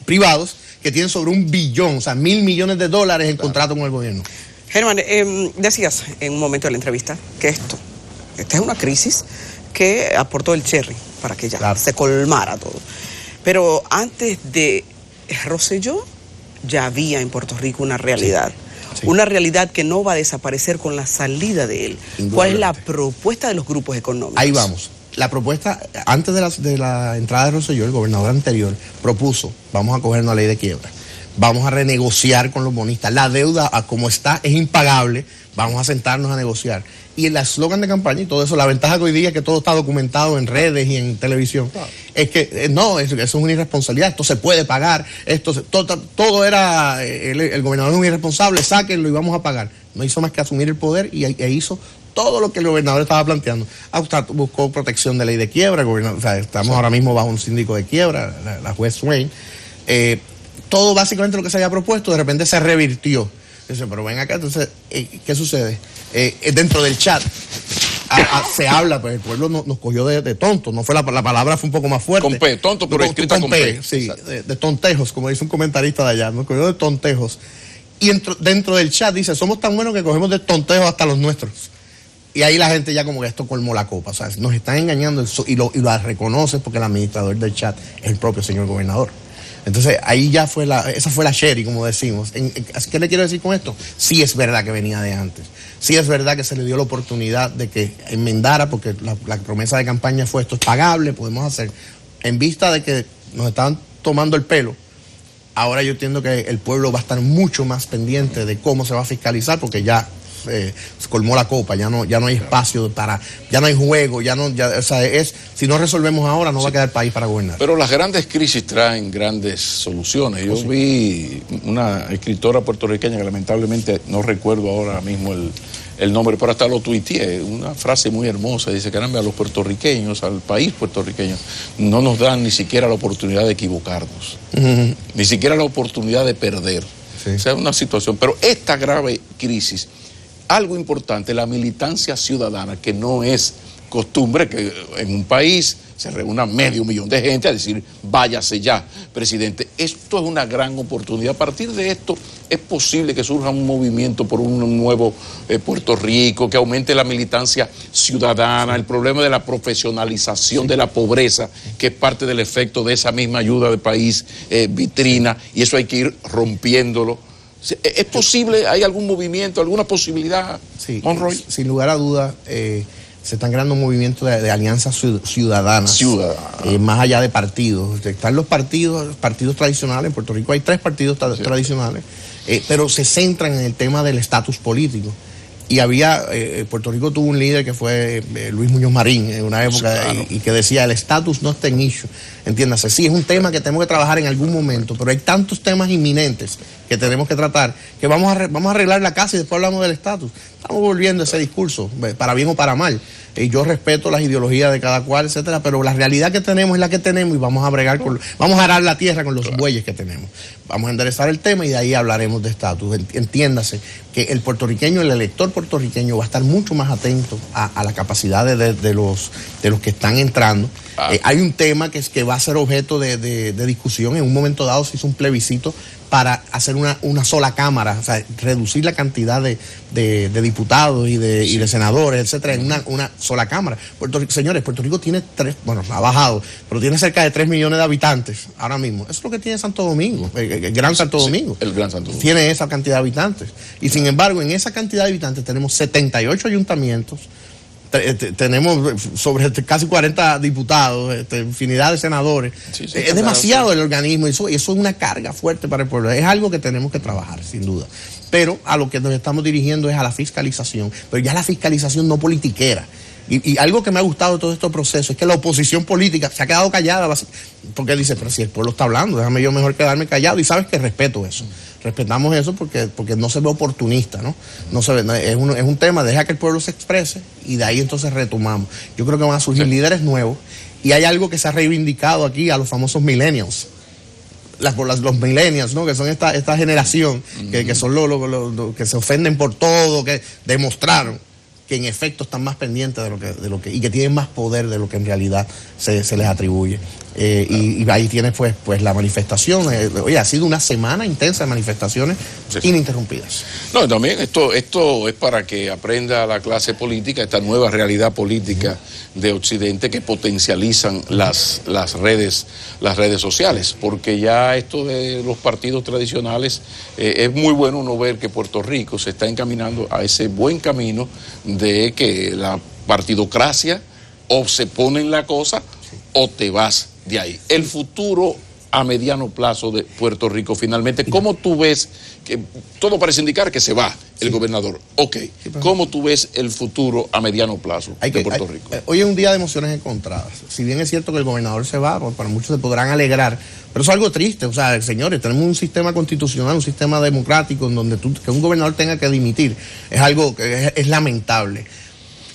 privados que tienen sobre $1 billón, o sea, $1.000 millones en contrato con el gobierno. Germán, decías en un momento de la entrevista que esta es una crisis que aportó el cherry para que ya se colmara todo. Pero antes de Rosselló ya había en Puerto Rico una realidad. Sí. Una realidad que no va a desaparecer con la salida de él. ¿Cuál es la propuesta de los grupos económicos? Ahí vamos. La propuesta, antes de la entrada de Rosselló, el gobernador anterior propuso, vamos a coger una ley de quiebra. Vamos a renegociar con los bonistas. La deuda, como está, es impagable. Vamos a sentarnos a negociar. Y el eslogan de campaña y todo eso, la ventaja que hoy día es que todo está documentado en redes y en televisión, es que no, eso es una irresponsabilidad, esto se puede pagar, todo era, el gobernador es un irresponsable, sáquenlo y vamos a pagar. No hizo más que asumir el poder e hizo todo lo que el gobernador estaba planteando. Buscó protección de ley de quiebra, estamos ahora mismo bajo un síndico de quiebra, la juez Swain. Todo básicamente lo que se había propuesto de repente se revirtió. Dice, pero ven acá, entonces, ¿qué sucede? Dentro del chat se habla, pues el pueblo nos cogió de tontos, no fue la palabra fue un poco más fuerte. Con P, tonto, pero escrita con P. Sí, de tontejos, como dice un comentarista de allá, nos cogió de tontejos. Y dentro del chat dice, somos tan buenos que cogemos de tontejos hasta los nuestros. Y ahí la gente ya como que esto colmó la copa, o sea, nos están engañando y lo reconoce porque el administrador del chat es el propio señor gobernador. Entonces ahí ya esa fue la Sherry, como decimos. ¿Qué le quiero decir con esto? Sí es verdad que venía de antes. Sí es verdad que se le dio la oportunidad de que enmendara, porque la promesa de campaña fue esto es pagable, podemos hacer. En vista de que nos estaban tomando el pelo, ahora yo entiendo que el pueblo va a estar mucho más pendiente de cómo se va a fiscalizar, porque ya se colmó la copa, ya no hay espacio ya no hay juego, si no resolvemos ahora no va a quedar país para gobernar. Pero las grandes crisis traen grandes soluciones. Yo vi una escritora puertorriqueña que lamentablemente no recuerdo ahora mismo el nombre, pero hasta lo tuiteé, una frase muy hermosa, dice, caramba, a los puertorriqueños, al país puertorriqueño, no nos dan ni siquiera la oportunidad de equivocarnos, ni siquiera la oportunidad de perder. Sí. O sea, es una situación, pero esta grave crisis, algo importante, la militancia ciudadana, que no es costumbre que en un país se reúna medio millón de gente a decir, váyase ya, presidente. Esto es una gran oportunidad. A partir de esto, es posible que surja un movimiento por un nuevo Puerto Rico, que aumente la militancia ciudadana, el problema de la profesionalización de la pobreza, que es parte del efecto de esa misma ayuda de país vitrina, y eso hay que ir rompiéndolo. ¿Es posible? ¿Hay algún movimiento, alguna posibilidad, sí, Monroy? Sin lugar a dudas, se están creando movimientos de alianzas ciudadanas, más allá de partidos. Están los partidos tradicionales. En Puerto Rico hay 3 partidos tradicionales, pero se centran en el tema del estatus político. Y Puerto Rico tuvo un líder que fue Luis Muñoz Marín en una época, claro, y que decía, el estatus no está en issue. Entiéndase, sí, es un tema que tenemos que trabajar en algún momento, pero hay tantos temas inminentes que tenemos que tratar, que vamos a arreglar la casa y después hablamos del estatus. Estamos volviendo a ese discurso, para bien o para mal. Yo respeto las ideologías de cada cual, etcétera, pero la realidad que tenemos es la que tenemos y vamos a bregar vamos a arar la tierra con los bueyes que tenemos. Vamos a enderezar el tema y de ahí hablaremos de estatus. Entiéndase que el puertorriqueño, el elector puertorriqueño va a estar mucho más atento a la capacidad de los que están entrando. Hay un tema que va a ser objeto de discusión. En un momento dado se hizo un plebiscito para hacer una sola cámara, o sea, reducir la cantidad de diputados y de senadores, etcétera, en una sola cámara. Señores, Puerto Rico tiene ha bajado, pero tiene cerca de 3 millones de habitantes ahora mismo. Eso es lo que tiene Santo Domingo, el Gran Santo Domingo. El Gran Santo Domingo. Tiene esa cantidad de habitantes. Y sin embargo, en esa cantidad de habitantes tenemos 78 ayuntamientos, tenemos sobre casi 40 diputados, infinidad de senadores. Es demasiado el organismo, y eso es una carga fuerte para el pueblo. Es algo que tenemos que trabajar, sin duda. Pero a lo que nos estamos dirigiendo es a la fiscalización, pero ya la fiscalización no politiquera. Y algo que me ha gustado de todo este proceso es que la oposición política se ha quedado callada, porque dice, pero si el pueblo está hablando, déjame yo mejor quedarme callado. Y sabes que respeto eso. Respetamos eso porque no se ve oportunista, ¿no? No se ve, es un tema, deja que el pueblo se exprese y de ahí entonces retomamos. Yo creo que van a surgir líderes nuevos y hay algo que se ha reivindicado aquí a los famosos millennials. Los millennials, ¿no? Que son esta generación que son los que se ofenden por todo, que demostraron que en efecto están más pendientes de lo que y que tienen más poder de lo que en realidad se les atribuye. Y ahí tienes pues la manifestación. Oye, ha sido una semana intensa de manifestaciones ininterrumpidas. No, también esto es para que aprenda la clase política esta nueva realidad política de Occidente, que potencializan las redes sociales, porque ya esto de los partidos tradicionales, es muy bueno uno ver que Puerto Rico se está encaminando a ese buen camino de que la partidocracia o se pone en la cosa o te vas de ahí. El futuro a mediano plazo de Puerto Rico, finalmente, ¿cómo tú ves que todo parece indicar que se va el gobernador? Ok, ¿cómo tú ves el futuro a mediano plazo de Puerto Rico? Hoy es un día de emociones encontradas. Si bien es cierto que el gobernador se va, pues para muchos se podrán alegrar, pero es algo triste. O sea, señores, tenemos un sistema constitucional, un sistema democrático en donde que un gobernador tenga que dimitir. Es algo que es lamentable.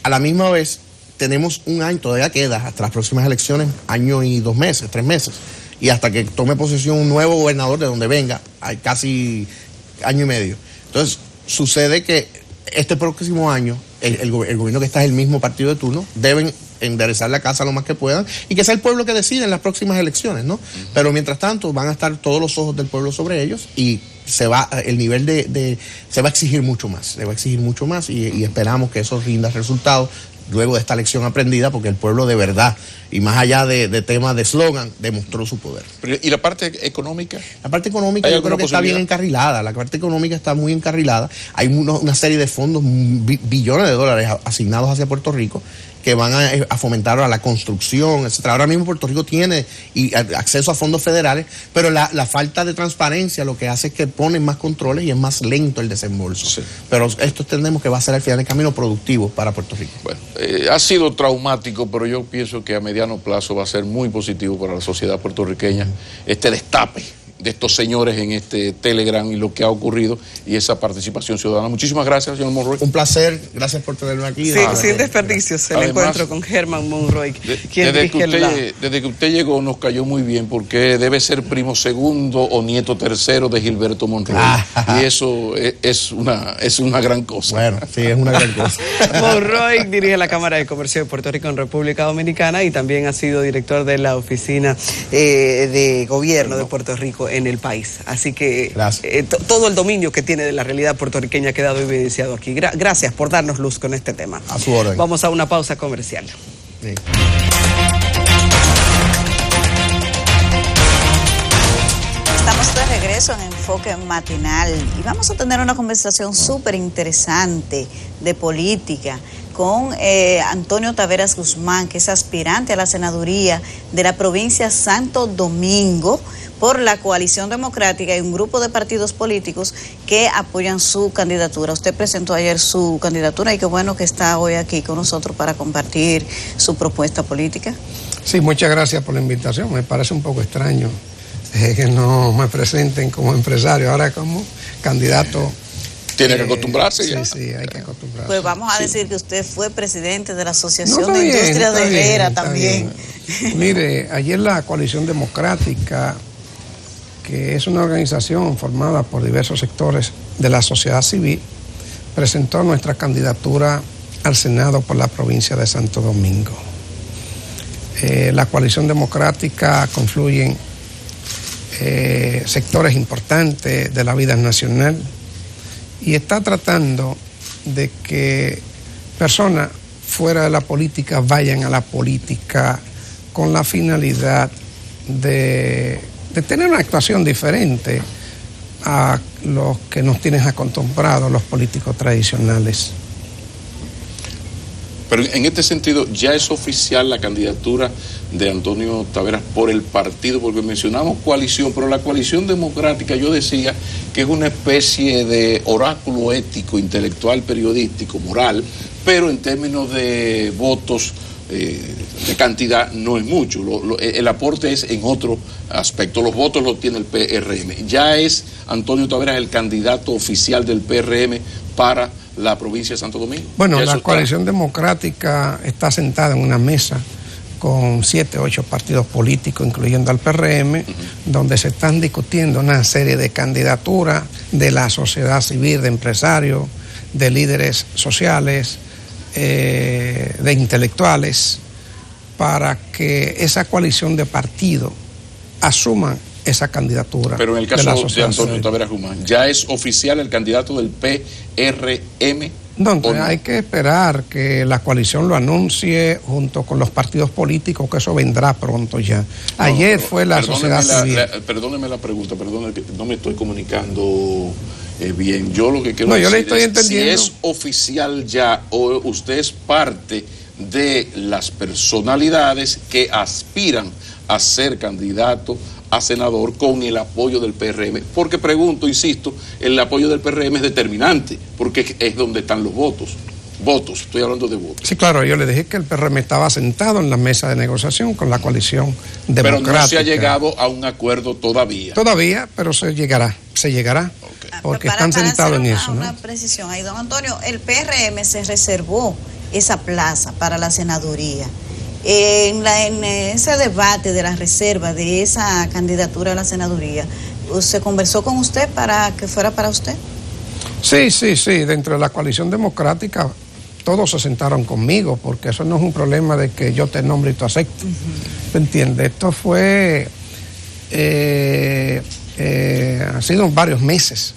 A la misma vez, tenemos un año, todavía queda hasta las próximas elecciones, 1 año y 2 meses, 3 meses. Y hasta que tome posesión un nuevo gobernador de donde venga, hay casi 1 año y medio. Entonces, sucede que este próximo año, el gobierno que está es el mismo partido de turno, deben enderezar la casa lo más que puedan y que sea el pueblo que decida en las próximas elecciones, ¿no? Pero mientras tanto, van a estar todos los ojos del pueblo sobre ellos y el nivel se va a exigir mucho más. Se va a exigir mucho más y esperamos que eso rinda resultados luego de esta lección aprendida, porque el pueblo de verdad, y más allá de temas de eslogan, demostró su poder. ¿Y la parte económica? La parte económica yo creo que está bien encarrilada, la parte económica está muy encarrilada. Hay una serie de fondos, billones de dólares asignados hacia Puerto Rico, que van a fomentar a la construcción, etc. Ahora mismo Puerto Rico tiene acceso a fondos federales, pero la falta de transparencia lo que hace es que ponen más controles y es más lento el desembolso. Sí. Pero esto entendemos que va a ser al final del camino productivo para Puerto Rico. Bueno, ha sido traumático, pero yo pienso que a mediano plazo va a ser muy positivo para la sociedad puertorriqueña este destape estos señores en este Telegram y lo que ha ocurrido y esa participación ciudadana. Muchísimas gracias, señor Monroy. Un placer, gracias por tenerme aquí. Sí, sin desperdicios, el encuentro con Germán Monroy, desde que usted llegó nos cayó muy bien porque debe ser primo segundo o nieto tercero de Gilberto Monroy. Y eso es una gran cosa. Bueno, sí, es una gran cosa. Monroy dirige la Cámara de Comercio de Puerto Rico en República Dominicana y también ha sido director de la Oficina de Gobierno de Puerto Rico en el país. Así que todo el dominio que tiene de la realidad puertorriqueña ha quedado evidenciado aquí. Gracias por darnos luz con este tema. A su orden. Vamos a una pausa comercial. Sí. Estamos de regreso en Enfoque Matinal y vamos a tener una conversación súper interesante de política con Antonio Taveras Guzmán, que es aspirante a la senaduría de la provincia Santo Domingo por la Coalición Democrática y un grupo de partidos políticos que apoyan su candidatura. Usted presentó ayer su candidatura y qué bueno que está hoy aquí con nosotros para compartir su propuesta política. Sí, muchas gracias por la invitación. Me parece un poco extraño que no me presenten como empresario, ahora como candidato. Tiene que acostumbrarse ya. Sí, hay que acostumbrarse. Pues vamos a decir que usted fue presidente de la Asociación de Industria de Herrera también. Mire, ayer la Coalición Democrática, que es una organización formada por diversos sectores de la sociedad civil, presentó nuestra candidatura al Senado por la provincia de Santo Domingo. La Coalición Democrática confluyen sectores importantes de la vida nacional y está tratando de que personas fuera de la política vayan a la política con la finalidad de tener una actuación diferente a los que nos tienen acostumbrados los políticos tradicionales. Pero en este sentido, ¿ya es oficial la candidatura de Antonio Taveras por el partido? Porque mencionamos coalición, pero la Coalición Democrática, yo decía que es una especie de oráculo ético, intelectual, periodístico, moral, pero en términos de votos, de cantidad, no es mucho. El aporte es en otro aspecto. Los votos los tiene el PRM. ¿Ya es Antonio Taveras el candidato oficial del PRM para la provincia de Santo Domingo? Bueno, la Coalición Democrática está sentada en una mesa con 7 u 8 partidos políticos, incluyendo al PRM, donde se están discutiendo una serie de candidaturas de la sociedad civil, de empresarios, de líderes sociales, de intelectuales, para que esa coalición de partidos asuma esa candidatura. Pero en el caso de Antonio Taveras Guzmán, ¿ya es oficial el candidato del PRM? No, hay que esperar que la coalición lo anuncie junto con los partidos políticos, que eso vendrá pronto ya. Ayer fue la sociedad civil. Perdóneme la pregunta, perdóneme que no me estoy comunicando bien. Yo lo que quiero decir le estoy es entendiendo. si es oficial ya o usted es parte de las personalidades que aspiran a ser candidato a senador con el apoyo del PRM, porque pregunto, insisto, el apoyo del PRM es determinante, porque es donde están los votos, estoy hablando de votos. Sí, claro, yo le dije que el PRM estaba sentado en la mesa de negociación con la Coalición Democrática. Pero no se ha llegado a un acuerdo todavía. Todavía, pero se llegará, porque están sentados en eso, ¿no? Una precisión ahí, don Antonio, el PRM se reservó esa plaza para la senaduría. En ese debate de la reserva de esa candidatura a la senaduría, ¿se conversó con usted para que fuera para usted? Sí, dentro de la Coalición Democrática todos se sentaron conmigo, porque eso no es un problema de que yo te nombre y tú aceptes. ¿Me entiendes? Esto fue, ha sido varios meses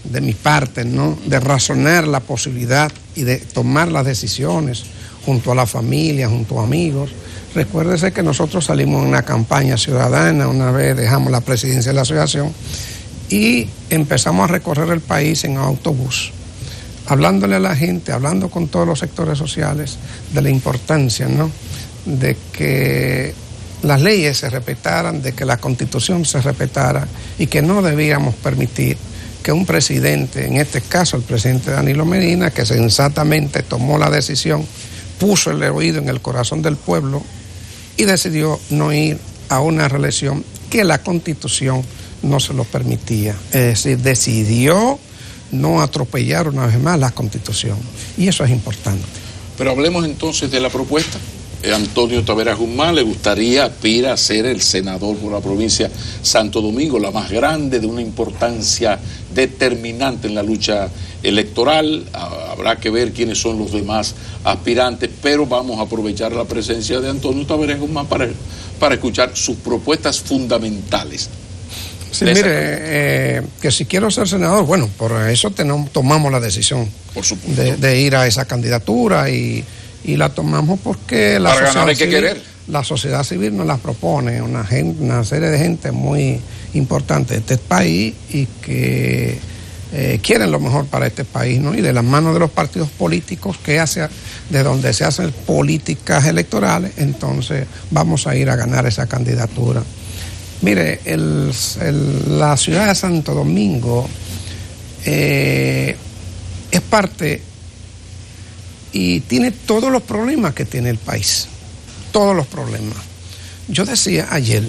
de mi parte, ¿no? De razonar la posibilidad y de tomar las decisiones junto a la familia, junto a amigos. Recuérdese que nosotros salimos en una campaña ciudadana, una vez dejamos la presidencia de la asociación y empezamos a recorrer el país en autobús, hablándole a la gente, hablando con todos los sectores sociales de la importancia, ¿no?, de que las leyes se respetaran, de que la Constitución se respetara y que no debíamos permitir que un presidente, en este caso el presidente Danilo Medina, que sensatamente tomó la decisión, puso el oído en el corazón del pueblo y decidió no ir a una reelección que la Constitución no se lo permitía. Es decir, decidió no atropellar una vez más la Constitución. Y eso es importante. Pero hablemos entonces de la propuesta. Antonio Taveras Guzmán le gustaría, aspira a ser el senador por la provincia Santo Domingo, la más grande, de una importancia determinante en la lucha electoral. Habrá que ver quiénes son los demás aspirantes, pero vamos a aprovechar la presencia de Antonio Taveras Guzmán para escuchar sus propuestas fundamentales. Sí, mire, que si quiero ser senador, bueno, por eso tomamos la decisión, por supuesto, de ir a esa candidatura y la tomamos porque la sociedad civil nos la propone, una serie de gente muy importante de este país y que quieren lo mejor para este país, ¿no? Y de las manos de los partidos políticos de donde se hacen políticas electorales, entonces vamos a ir a ganar esa candidatura. Mire, la ciudad de Santo Domingo es parte y tiene todos los problemas que tiene el país, todos los problemas. Yo decía ayer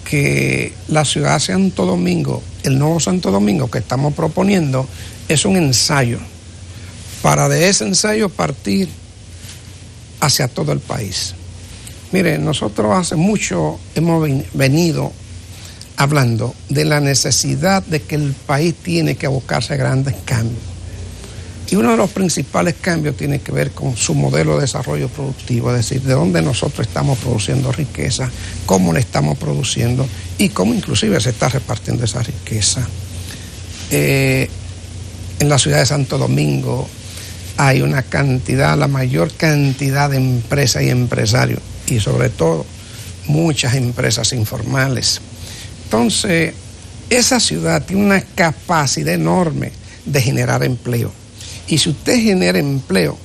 que la ciudad de Santo Domingo, el nuevo Santo Domingo que estamos proponiendo, es un ensayo, para de ese ensayo partir hacia todo el país. Mire, nosotros hace mucho hemos venido hablando de la necesidad de que el país tiene que buscarse grandes cambios. Y uno de los principales cambios tiene que ver con su modelo de desarrollo productivo, es decir, de dónde nosotros estamos produciendo riqueza, cómo la estamos produciendo y cómo inclusive se está repartiendo esa riqueza. En la ciudad de Santo Domingo hay la mayor cantidad de empresas y empresarios, y sobre todo muchas empresas informales. Entonces, esa ciudad tiene una capacidad enorme de generar empleo. Y si usted genera empleo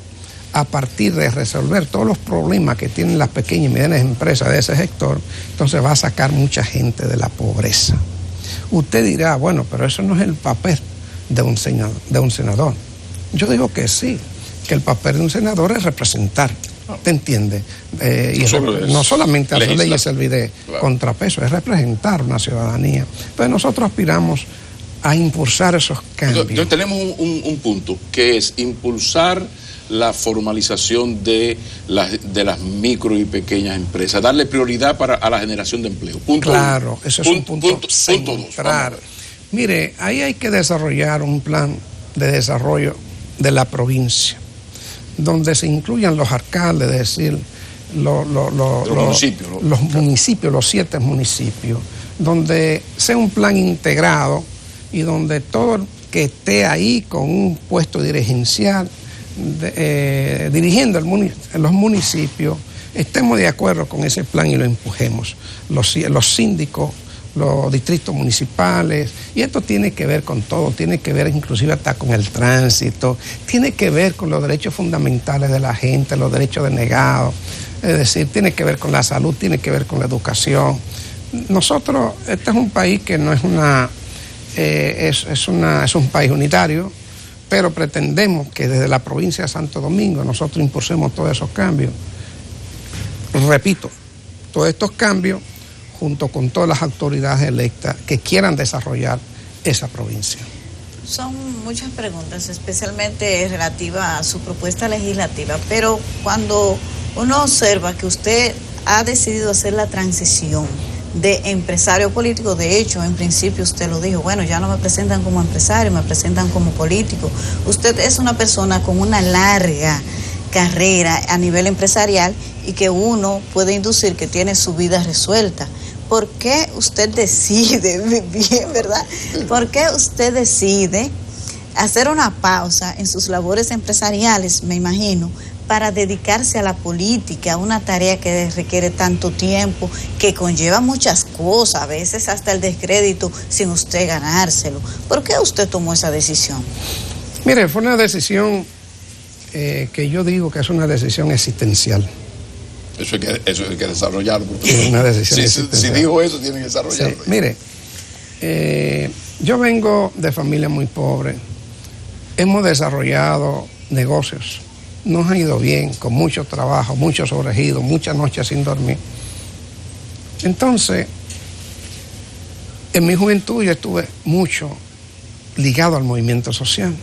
a partir de resolver todos los problemas que tienen las pequeñas y medianas empresas de ese sector, entonces va a sacar mucha gente de la pobreza. Usted dirá, bueno, pero eso no es el papel de un senador. Yo digo que sí, que el papel de un senador es representar. ¿Te entiende? No solamente hacer leyes y servir de contrapeso, es representar una ciudadanía. Pero nosotros aspiramos a impulsar esos cambios. Entonces tenemos un punto, que es impulsar la formalización de las micro y pequeñas empresas, darle prioridad a la generación de empleo. Claro, ese es un punto central. Mire, ahí hay que desarrollar un plan de desarrollo de la provincia, donde se incluyan los alcaldes, es decir, los municipios, los 7 municipios, donde sea un plan integrado y donde todo el que esté ahí con un puesto dirigencial, dirigiendo los municipios, estemos de acuerdo con ese plan y lo empujemos. Los síndicos, los distritos municipales, y esto tiene que ver con todo, tiene que ver inclusive hasta con el tránsito, tiene que ver con los derechos fundamentales de la gente, los derechos denegados, es decir, tiene que ver con la salud, tiene que ver con la educación. Nosotros, este es un país que no es es un país unitario, pero pretendemos que desde la provincia de Santo Domingo nosotros impulsemos todos esos cambios. Repito, todos estos cambios junto con todas las autoridades electas que quieran desarrollar esa provincia. Son muchas preguntas, especialmente relativas a su propuesta legislativa, pero cuando uno observa que usted ha decidido hacer la transición de empresario político, de hecho, en principio usted lo dijo, bueno, ya no me presentan como empresario, me presentan como político. Usted es una persona con una larga carrera a nivel empresarial y que uno puede inducir que tiene su vida resuelta. ¿Por qué usted decide, bien, verdad? ¿Por qué usted decide hacer una pausa en sus labores empresariales, me imagino, para dedicarse a la política, a una tarea que requiere tanto tiempo, que conlleva muchas cosas, a veces hasta el descrédito sin usted ganárselo? ¿Por qué usted tomó esa decisión? Mire, fue una decisión que yo digo que es una decisión existencial. Eso hay que desarrollarlo. Una decisión si dijo eso, tiene que desarrollarlo. Sí, mire, yo vengo de familia muy pobre. Hemos desarrollado negocios. Nos ha ido bien, con mucho trabajo, mucho sobregido, muchas noches sin dormir. Entonces, En mi juventud yo estuve mucho ligado al movimiento social.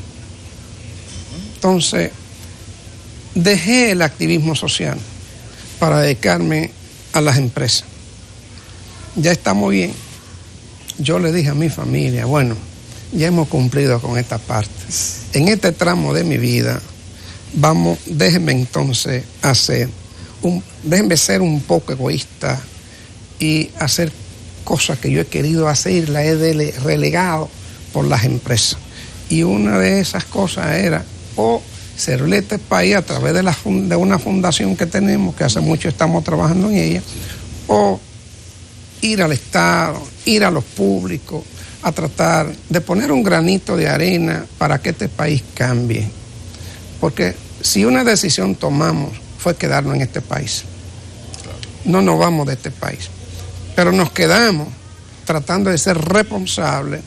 Entonces, dejé el activismo social para dedicarme a las empresas. Ya estamos bien. Yo le dije a mi familia, bueno, ya hemos cumplido con esta parte. En este tramo de mi vida, déjenme entonces déjenme ser un poco egoísta y hacer cosas que yo he querido hacer y las he relegado por las empresas. Y una de esas cosas era servirle a este país a través de una fundación que tenemos, que hace mucho estamos trabajando en ella, o ir al Estado, ir a los públicos, a tratar de poner un granito de arena para que este país cambie. Porque si una decisión tomamos fue quedarnos en este país. No nos vamos de este país, pero nos quedamos tratando de ser responsables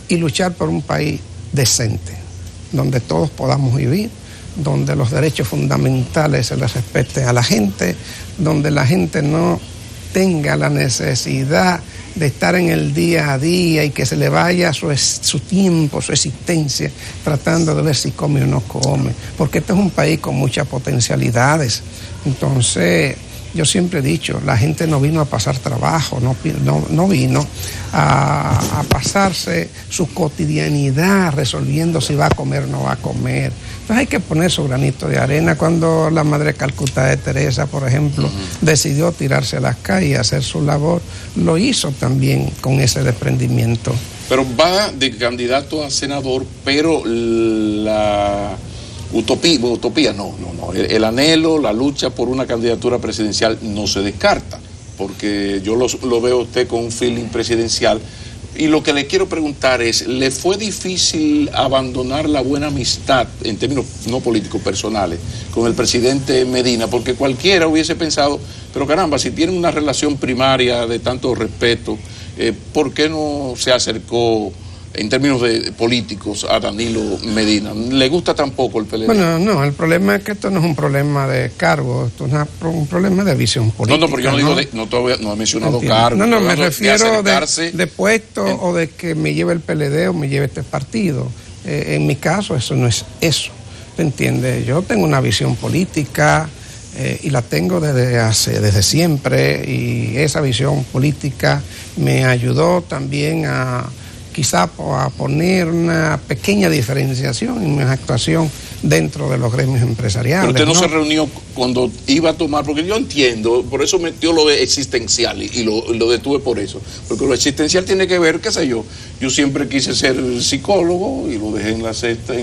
y luchar por un país decente, donde todos podamos vivir, donde los derechos fundamentales se les respeten a la gente, donde la gente no tenga la necesidad de estar en el día a día y que se le vaya su tiempo, su existencia, tratando de ver si come o no come, porque este es un país con muchas potencialidades. Entonces, yo siempre he dicho, la gente no vino a pasar trabajo, no vino a pasarse su cotidianidad resolviendo si va a comer o no va a comer. Entonces hay que poner su granito de arena. Cuando la Madre Calcuta de Teresa, por ejemplo, decidió tirarse a las calles y hacer su labor, lo hizo también con ese desprendimiento. Pero va de candidato a senador, pero la utopía no. El anhelo, la lucha por una candidatura presidencial no se descarta, porque yo lo veo a usted con un feeling presidencial. Y lo que le quiero preguntar es, ¿le fue difícil abandonar la buena amistad, en términos no políticos, personales, con el presidente Medina? Porque cualquiera hubiese pensado, pero caramba, si tienen una relación primaria de tanto respeto, ¿por qué no se acercó en términos de políticos a Danilo Medina? ¿Le gusta tampoco el PLD? Bueno, no, el problema es que esto no es un problema de cargo, esto es un problema de visión política. No, pero yo no digo, no he mencionado cargo. No, me refiero de puesto o de que me lleve el PLD o me lleve este partido. En mi caso eso no es eso, ¿te entiendes? Yo tengo una visión política y la tengo desde siempre, y esa visión política me ayudó también quizá a poner una pequeña diferenciación en mi actuación dentro de los gremios empresariales. Pero usted no se reunió cuando iba a tomar, porque yo entiendo, por eso metió lo de existencial y lo detuve por eso, porque lo existencial tiene que ver, qué sé yo siempre quise ser psicólogo y lo dejé en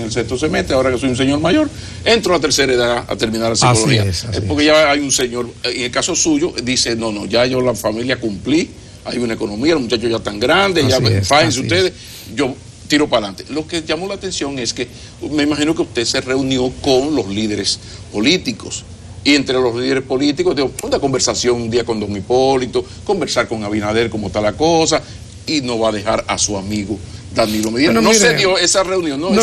el sexto semestre, ahora que soy un señor mayor, entro a la tercera edad a terminar la psicología. Así porque ya hay un señor, en el caso suyo, dice, no, ya yo la familia cumplí, hay una economía, los muchachos ya están grandes, fájense ustedes, yo tiro para adelante. Lo que llamó la atención es que me imagino que usted se reunió con los líderes políticos, y entre los líderes políticos, una conversación un día con don Hipólito, conversar con Abinader cómo está la cosa, y no va a dejar a su amigo Danilo Medina. Bueno, se dio esa reunión, ¿no?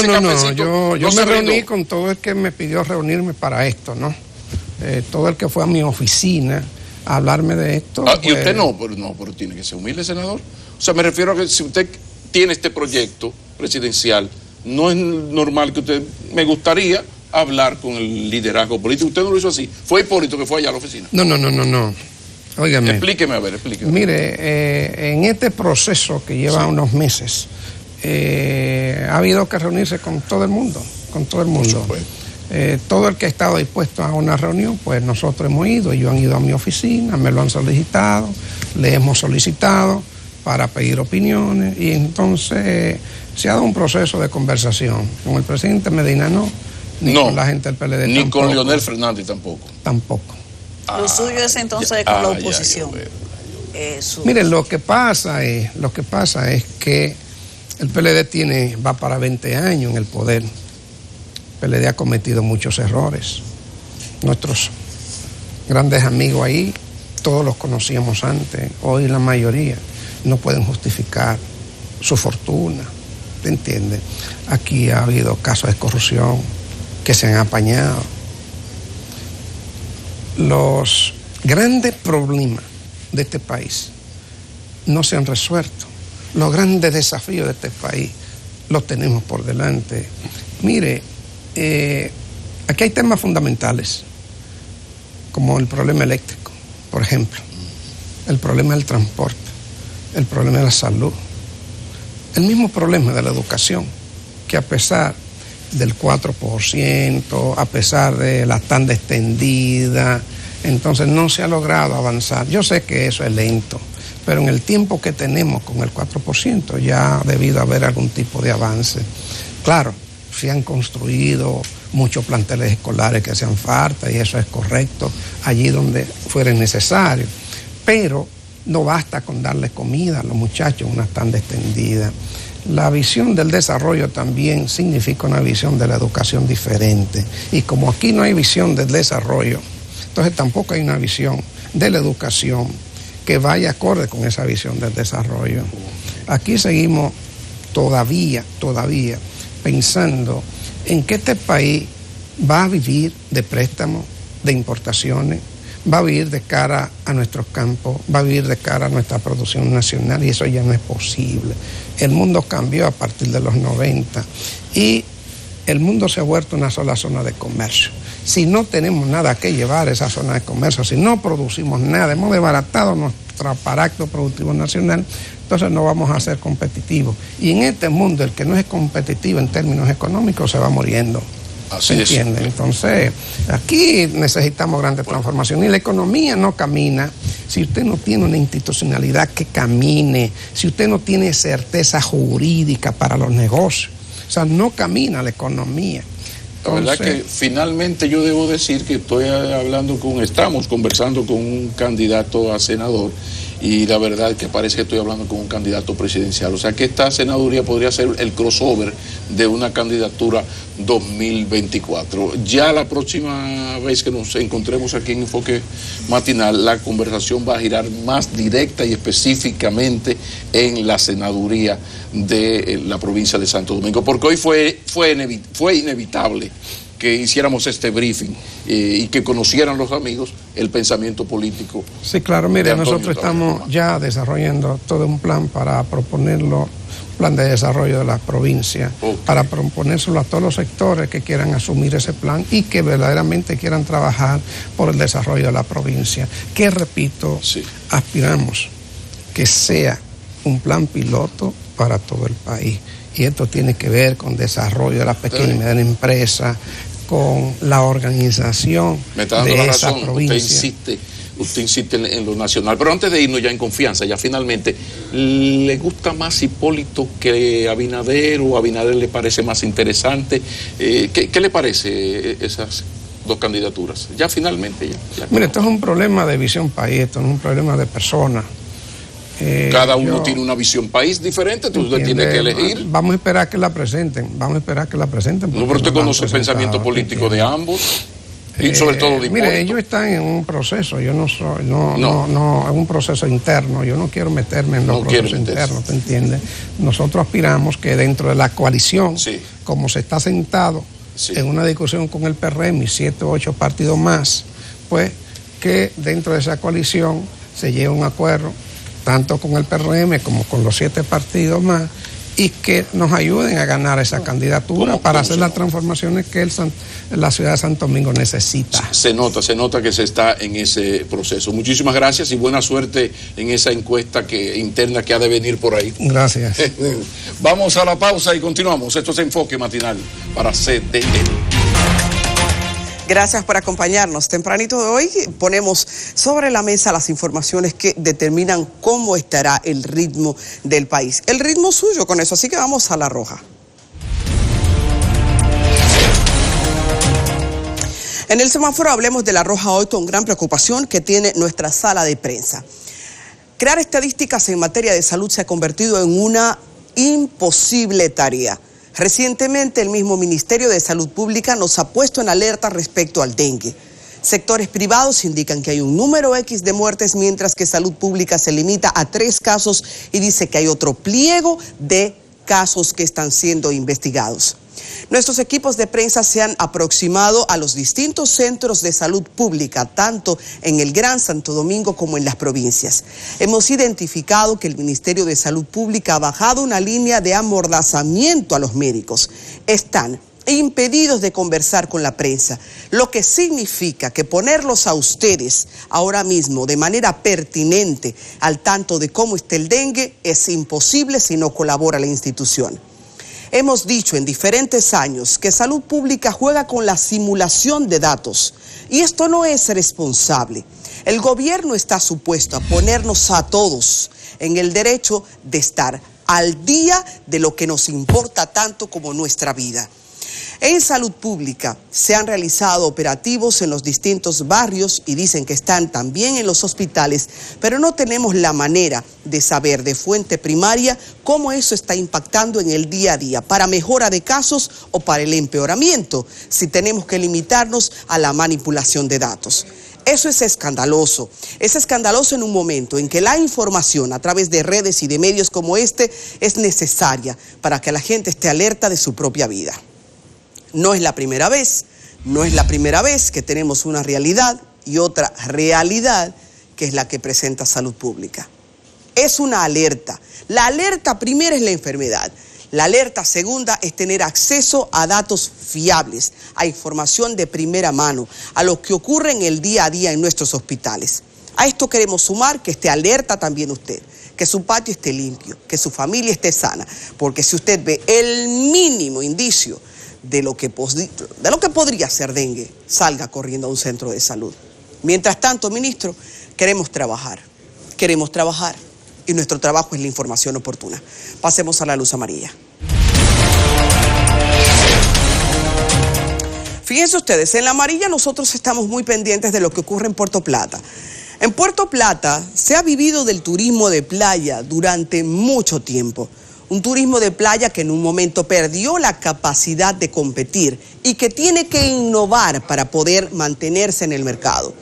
Yo me reuní con todo el que me pidió reunirme para esto, ¿no? Todo el que fue a mi oficina a hablarme de esto. Y usted pero tiene que ser humilde, senador. O sea, me refiero a que si usted tiene este proyecto presidencial, no es normal que usted, me gustaría hablar con el liderazgo político. Usted no lo hizo así. Fue Hipólito que fue allá a la oficina. No. Óigame. Explíqueme. Mire, en este proceso que lleva unos meses, ha habido que reunirse con todo el mundo. Por supuesto. Todo el que ha estado dispuesto a una reunión, pues nosotros hemos ido, ellos han ido a mi oficina, me lo han solicitado, le hemos solicitado para pedir opiniones, y entonces se ha dado un proceso de conversación. Con el presidente Medina con la gente del PLD ni tampoco. Con Leonel Fernández tampoco. Lo suyo es entonces con la oposición. Miren, lo que pasa es que el PLD va para 20 años en el poder. El PLD ha cometido muchos errores. Nuestros grandes amigos ahí, todos los conocíamos antes, hoy la mayoría no pueden justificar su fortuna, ¿te entiendes? Aquí ha habido casos de corrupción que se han apañado. Los grandes problemas de este país no se han resuelto. los grandes desafíos de este país los tenemos por delante. Mire, aquí hay temas fundamentales, como el problema eléctrico, por ejemplo, el problema del transporte, el problema de la salud, el mismo problema de la educación, que a pesar del 4%, a pesar de la tanda extendida, entonces no se ha logrado avanzar. Yo sé que eso es lento, pero en el tiempo que tenemos con el 4% ya ha debido haber algún tipo de avance. Claro, se han construido muchos planteles escolares que hacían falta y eso es correcto, allí donde fuera necesario, pero no basta con darle comida a los muchachos, una tanda extendida. La visión del desarrollo también significa una visión de la educación diferente, y como aquí no hay visión del desarrollo, entonces tampoco hay una visión de la educación que vaya acorde con esa visión del desarrollo. Aquí seguimos todavía pensando en que este país va a vivir de préstamos, de importaciones, va a vivir de cara a nuestros campos, va a vivir de cara a nuestra producción nacional, y eso ya no es posible. El mundo cambió a partir de los 90 y el mundo se ha vuelto una sola zona de comercio. Si no tenemos nada que llevar a esa zona de comercio, si no producimos nada, hemos desbaratado nuestro aparato productivo nacional, entonces no vamos a ser competitivos. Y en este mundo, el que no es competitivo en términos económicos se va muriendo. Así ¿Se entiende? es. Entonces, aquí necesitamos grandes transformaciones. Y la economía no camina si usted no tiene una institucionalidad que camine, si usted no tiene certeza jurídica para los negocios. O sea, no camina la economía. La verdad que finalmente yo debo decir que estamos conversando con un candidato a senador, y la verdad es que parece que estoy hablando con un candidato presidencial. O sea que esta senaduría podría ser el crossover de una candidatura 2024. Ya la próxima vez que nos encontremos aquí en Enfoque Matinal, la conversación va a girar más directa y específicamente en la senaduría de la provincia de Santo Domingo, porque hoy fue inevitable que hiciéramos este briefing y que conocieran los amigos el pensamiento político. Sí, claro, mire, nosotros estamos ya desarrollando todo un plan para proponerlo, plan de desarrollo de la provincia, para proponérselo a todos los sectores que quieran asumir ese plan y que verdaderamente quieran trabajar por el desarrollo de la provincia, que repito, aspiramos que sea un plan piloto para todo el país. Y esto tiene que ver con desarrollo de la pequeña y mediana empresa, con la organización de esa provincia. Usted insiste en lo nacional. Pero antes de irnos ya en confianza, ya finalmente, ¿le gusta más Hipólito que Abinader, o Abinader le parece más interesante? ¿Qué le parece esas dos candidaturas? Ya finalmente. Mire, esto es un problema de visión país, esto no es un problema de personas. Cada uno tiene una visión país diferente, entonces usted tiene que elegir. Vamos a esperar que la presenten, No, pero usted conoce el pensamiento político de ambos, y sobre todo de Hipólito. Mire, ellos están en un proceso, yo no soy, no, es un proceso interno, yo no quiero meterme en los procesos internos, ¿te entiendes? Nosotros aspiramos que dentro de la coalición, como se está sentado en una discusión con el PRM y 7 u 8 partidos más, pues que dentro de esa coalición se lleve un acuerdo tanto con el PRM como con los 7 partidos más, y que nos ayuden a ganar esa candidatura para hacer las transformaciones que la ciudad de Santo Domingo necesita. Se nota que se está en ese proceso. Muchísimas gracias y buena suerte en esa encuesta interna que ha de venir por ahí. Gracias. Vamos a la pausa y continuamos. Esto es Enfoque Matinal para CDN. Gracias por acompañarnos. Tempranito de hoy ponemos sobre la mesa las informaciones que determinan cómo estará el ritmo del país. El ritmo suyo con eso, así que vamos a la roja. En el semáforo hablemos de la roja hoy con gran preocupación que tiene nuestra sala de prensa. Crear estadísticas en materia de salud se ha convertido en una imposible tarea. Recientemente el mismo Ministerio de Salud Pública nos ha puesto en alerta respecto al dengue. Sectores privados indican que hay un número X de muertes, mientras que Salud Pública se limita a 3 casos y dice que hay otro pliego de casos que están siendo investigados. Nuestros equipos de prensa se han aproximado a los distintos centros de salud pública, tanto en el Gran Santo Domingo como en las provincias. Hemos identificado que el Ministerio de Salud Pública ha bajado una línea de amordazamiento a los médicos. Están impedidos de conversar con la prensa, lo que significa que ponerlos a ustedes ahora mismo de manera pertinente al tanto de cómo está el dengue es imposible si no colabora la institución. Hemos dicho en diferentes años que Salud Pública juega con la simulación de datos y esto no es responsable. El gobierno está supuesto a ponernos a todos en el derecho de estar al día de lo que nos importa tanto como nuestra vida. En Salud Pública se han realizado operativos en los distintos barrios y dicen que están también en los hospitales, pero no tenemos la manera de saber de fuente primaria cómo eso está impactando en el día a día, para mejora de casos o para el empeoramiento, si tenemos que limitarnos a la manipulación de datos. Eso es escandaloso en un momento en que la información a través de redes y de medios como este es necesaria para que la gente esté alerta de su propia vida. No es la primera vez que tenemos una realidad y otra realidad que es la que presenta Salud Pública. Es una alerta. La alerta primera es la enfermedad. La alerta segunda es tener acceso a datos fiables, a información de primera mano, a lo que ocurre en el día a día en nuestros hospitales. A esto queremos sumar que esté alerta también usted, que su patio esté limpio, que su familia esté sana, porque si usted ve el mínimo indicio de lo que podría ser dengue, salga corriendo a un centro de salud. Mientras tanto, ministro, queremos trabajar y nuestro trabajo es la información oportuna. Pasemos a la luz amarilla. Fíjense ustedes, en la amarilla nosotros estamos muy pendientes de lo que ocurre en Puerto Plata. En Puerto Plata se ha vivido del turismo de playa durante mucho tiempo. Un turismo de playa que en un momento perdió la capacidad de competir y que tiene que innovar para poder mantenerse en el mercado.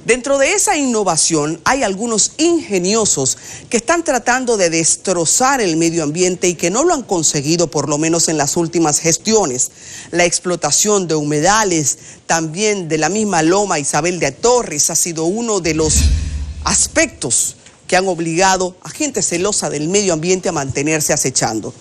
Dentro de esa innovación hay algunos ingeniosos que están tratando de destrozar el medio ambiente y que no lo han conseguido, por lo menos en las últimas gestiones. La explotación de humedales, también de la misma Loma Isabel de Torres, ha sido uno de los aspectos que han obligado a gente celosa del medio ambiente a mantenerse acechando.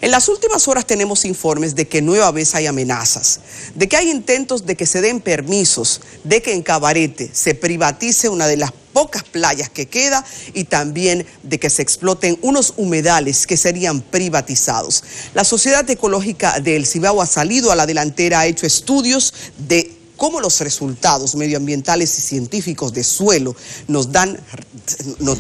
En las últimas horas tenemos informes de que nueva vez hay amenazas, de que hay intentos de que se den permisos, de que en Cabarete se privatice una de las pocas playas que queda y también de que se exploten unos humedales que serían privatizados. La Sociedad Ecológica de El Cibao ha salido a la delantera, ha hecho estudios de cómo los resultados medioambientales y científicos de suelo nos dan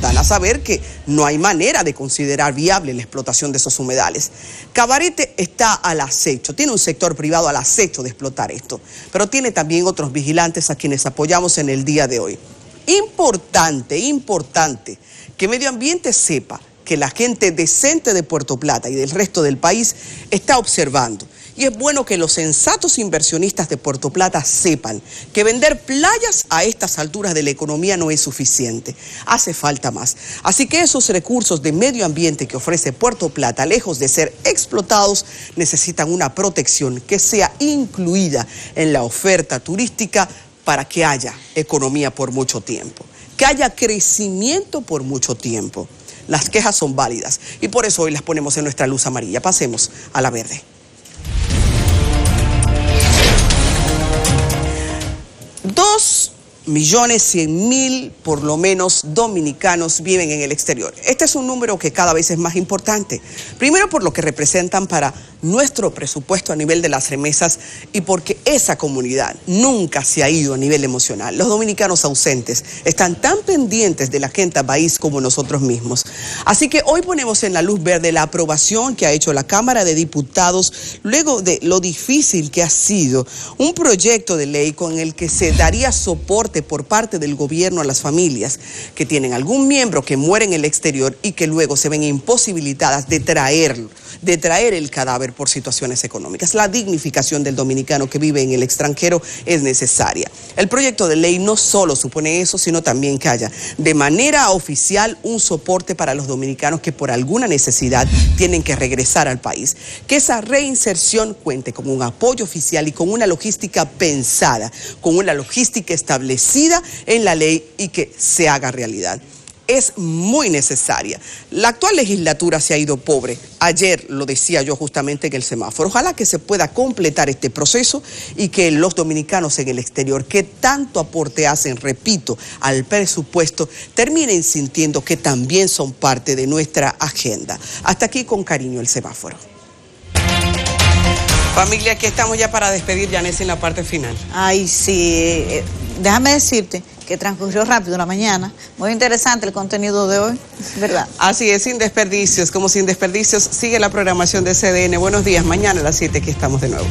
a saber que no hay manera de considerar viable la explotación de esos humedales. Cabarete está al acecho, tiene un sector privado al acecho de explotar esto, pero tiene también otros vigilantes a quienes apoyamos en el día de hoy. Importante que Medio Ambiente sepa que la gente decente de Puerto Plata y del resto del país está observando. Y es bueno que los sensatos inversionistas de Puerto Plata sepan que vender playas a estas alturas de la economía no es suficiente. Hace falta más. Así que esos recursos de medio ambiente que ofrece Puerto Plata, lejos de ser explotados, necesitan una protección que sea incluida en la oferta turística para que haya economía por mucho tiempo, que haya crecimiento por mucho tiempo. Las quejas son válidas y por eso hoy las ponemos en nuestra luz amarilla. Pasemos a la verde. 2.100.000 por lo menos dominicanos viven en el exterior. Este es un número que cada vez es más importante. Primero por lo que representan para nuestro presupuesto a nivel de las remesas y porque esa comunidad nunca se ha ido a nivel emocional. Los dominicanos ausentes están tan pendientes de la agenda país como nosotros mismos. Así que hoy ponemos en la luz verde la aprobación que ha hecho la Cámara de Diputados luego de lo difícil que ha sido un proyecto de ley con el que se daría soporte por parte del gobierno a las familias que tienen algún miembro que muere en el exterior y que luego se ven imposibilitadas de traer el cadáver por situaciones económicas. La dignificación del dominicano que vive en el extranjero es necesaria. El proyecto de ley no solo supone eso, sino también que haya de manera oficial un soporte para los dominicanos que por alguna necesidad tienen que regresar al país. Que esa reinserción cuente con un apoyo oficial y con una logística pensada, con una logística establecida en la ley y que se haga realidad. Es muy necesaria. La actual legislatura se ha ido pobre. Ayer lo decía yo justamente en el semáforo. Ojalá que se pueda completar este proceso y que los dominicanos en el exterior, que tanto aporte hacen, repito, al presupuesto, terminen sintiendo que también son parte de nuestra agenda. Hasta aquí con cariño el semáforo. Familia, aquí estamos ya para despedir, Yanes, en la parte final. Ay, sí. Déjame decirte que transcurrió rápido la mañana. Muy interesante el contenido de hoy, ¿verdad? Así es, sin desperdicios. Como sin desperdicios, sigue la programación de CDN. Buenos días, mañana a las 7 aquí estamos de nuevo.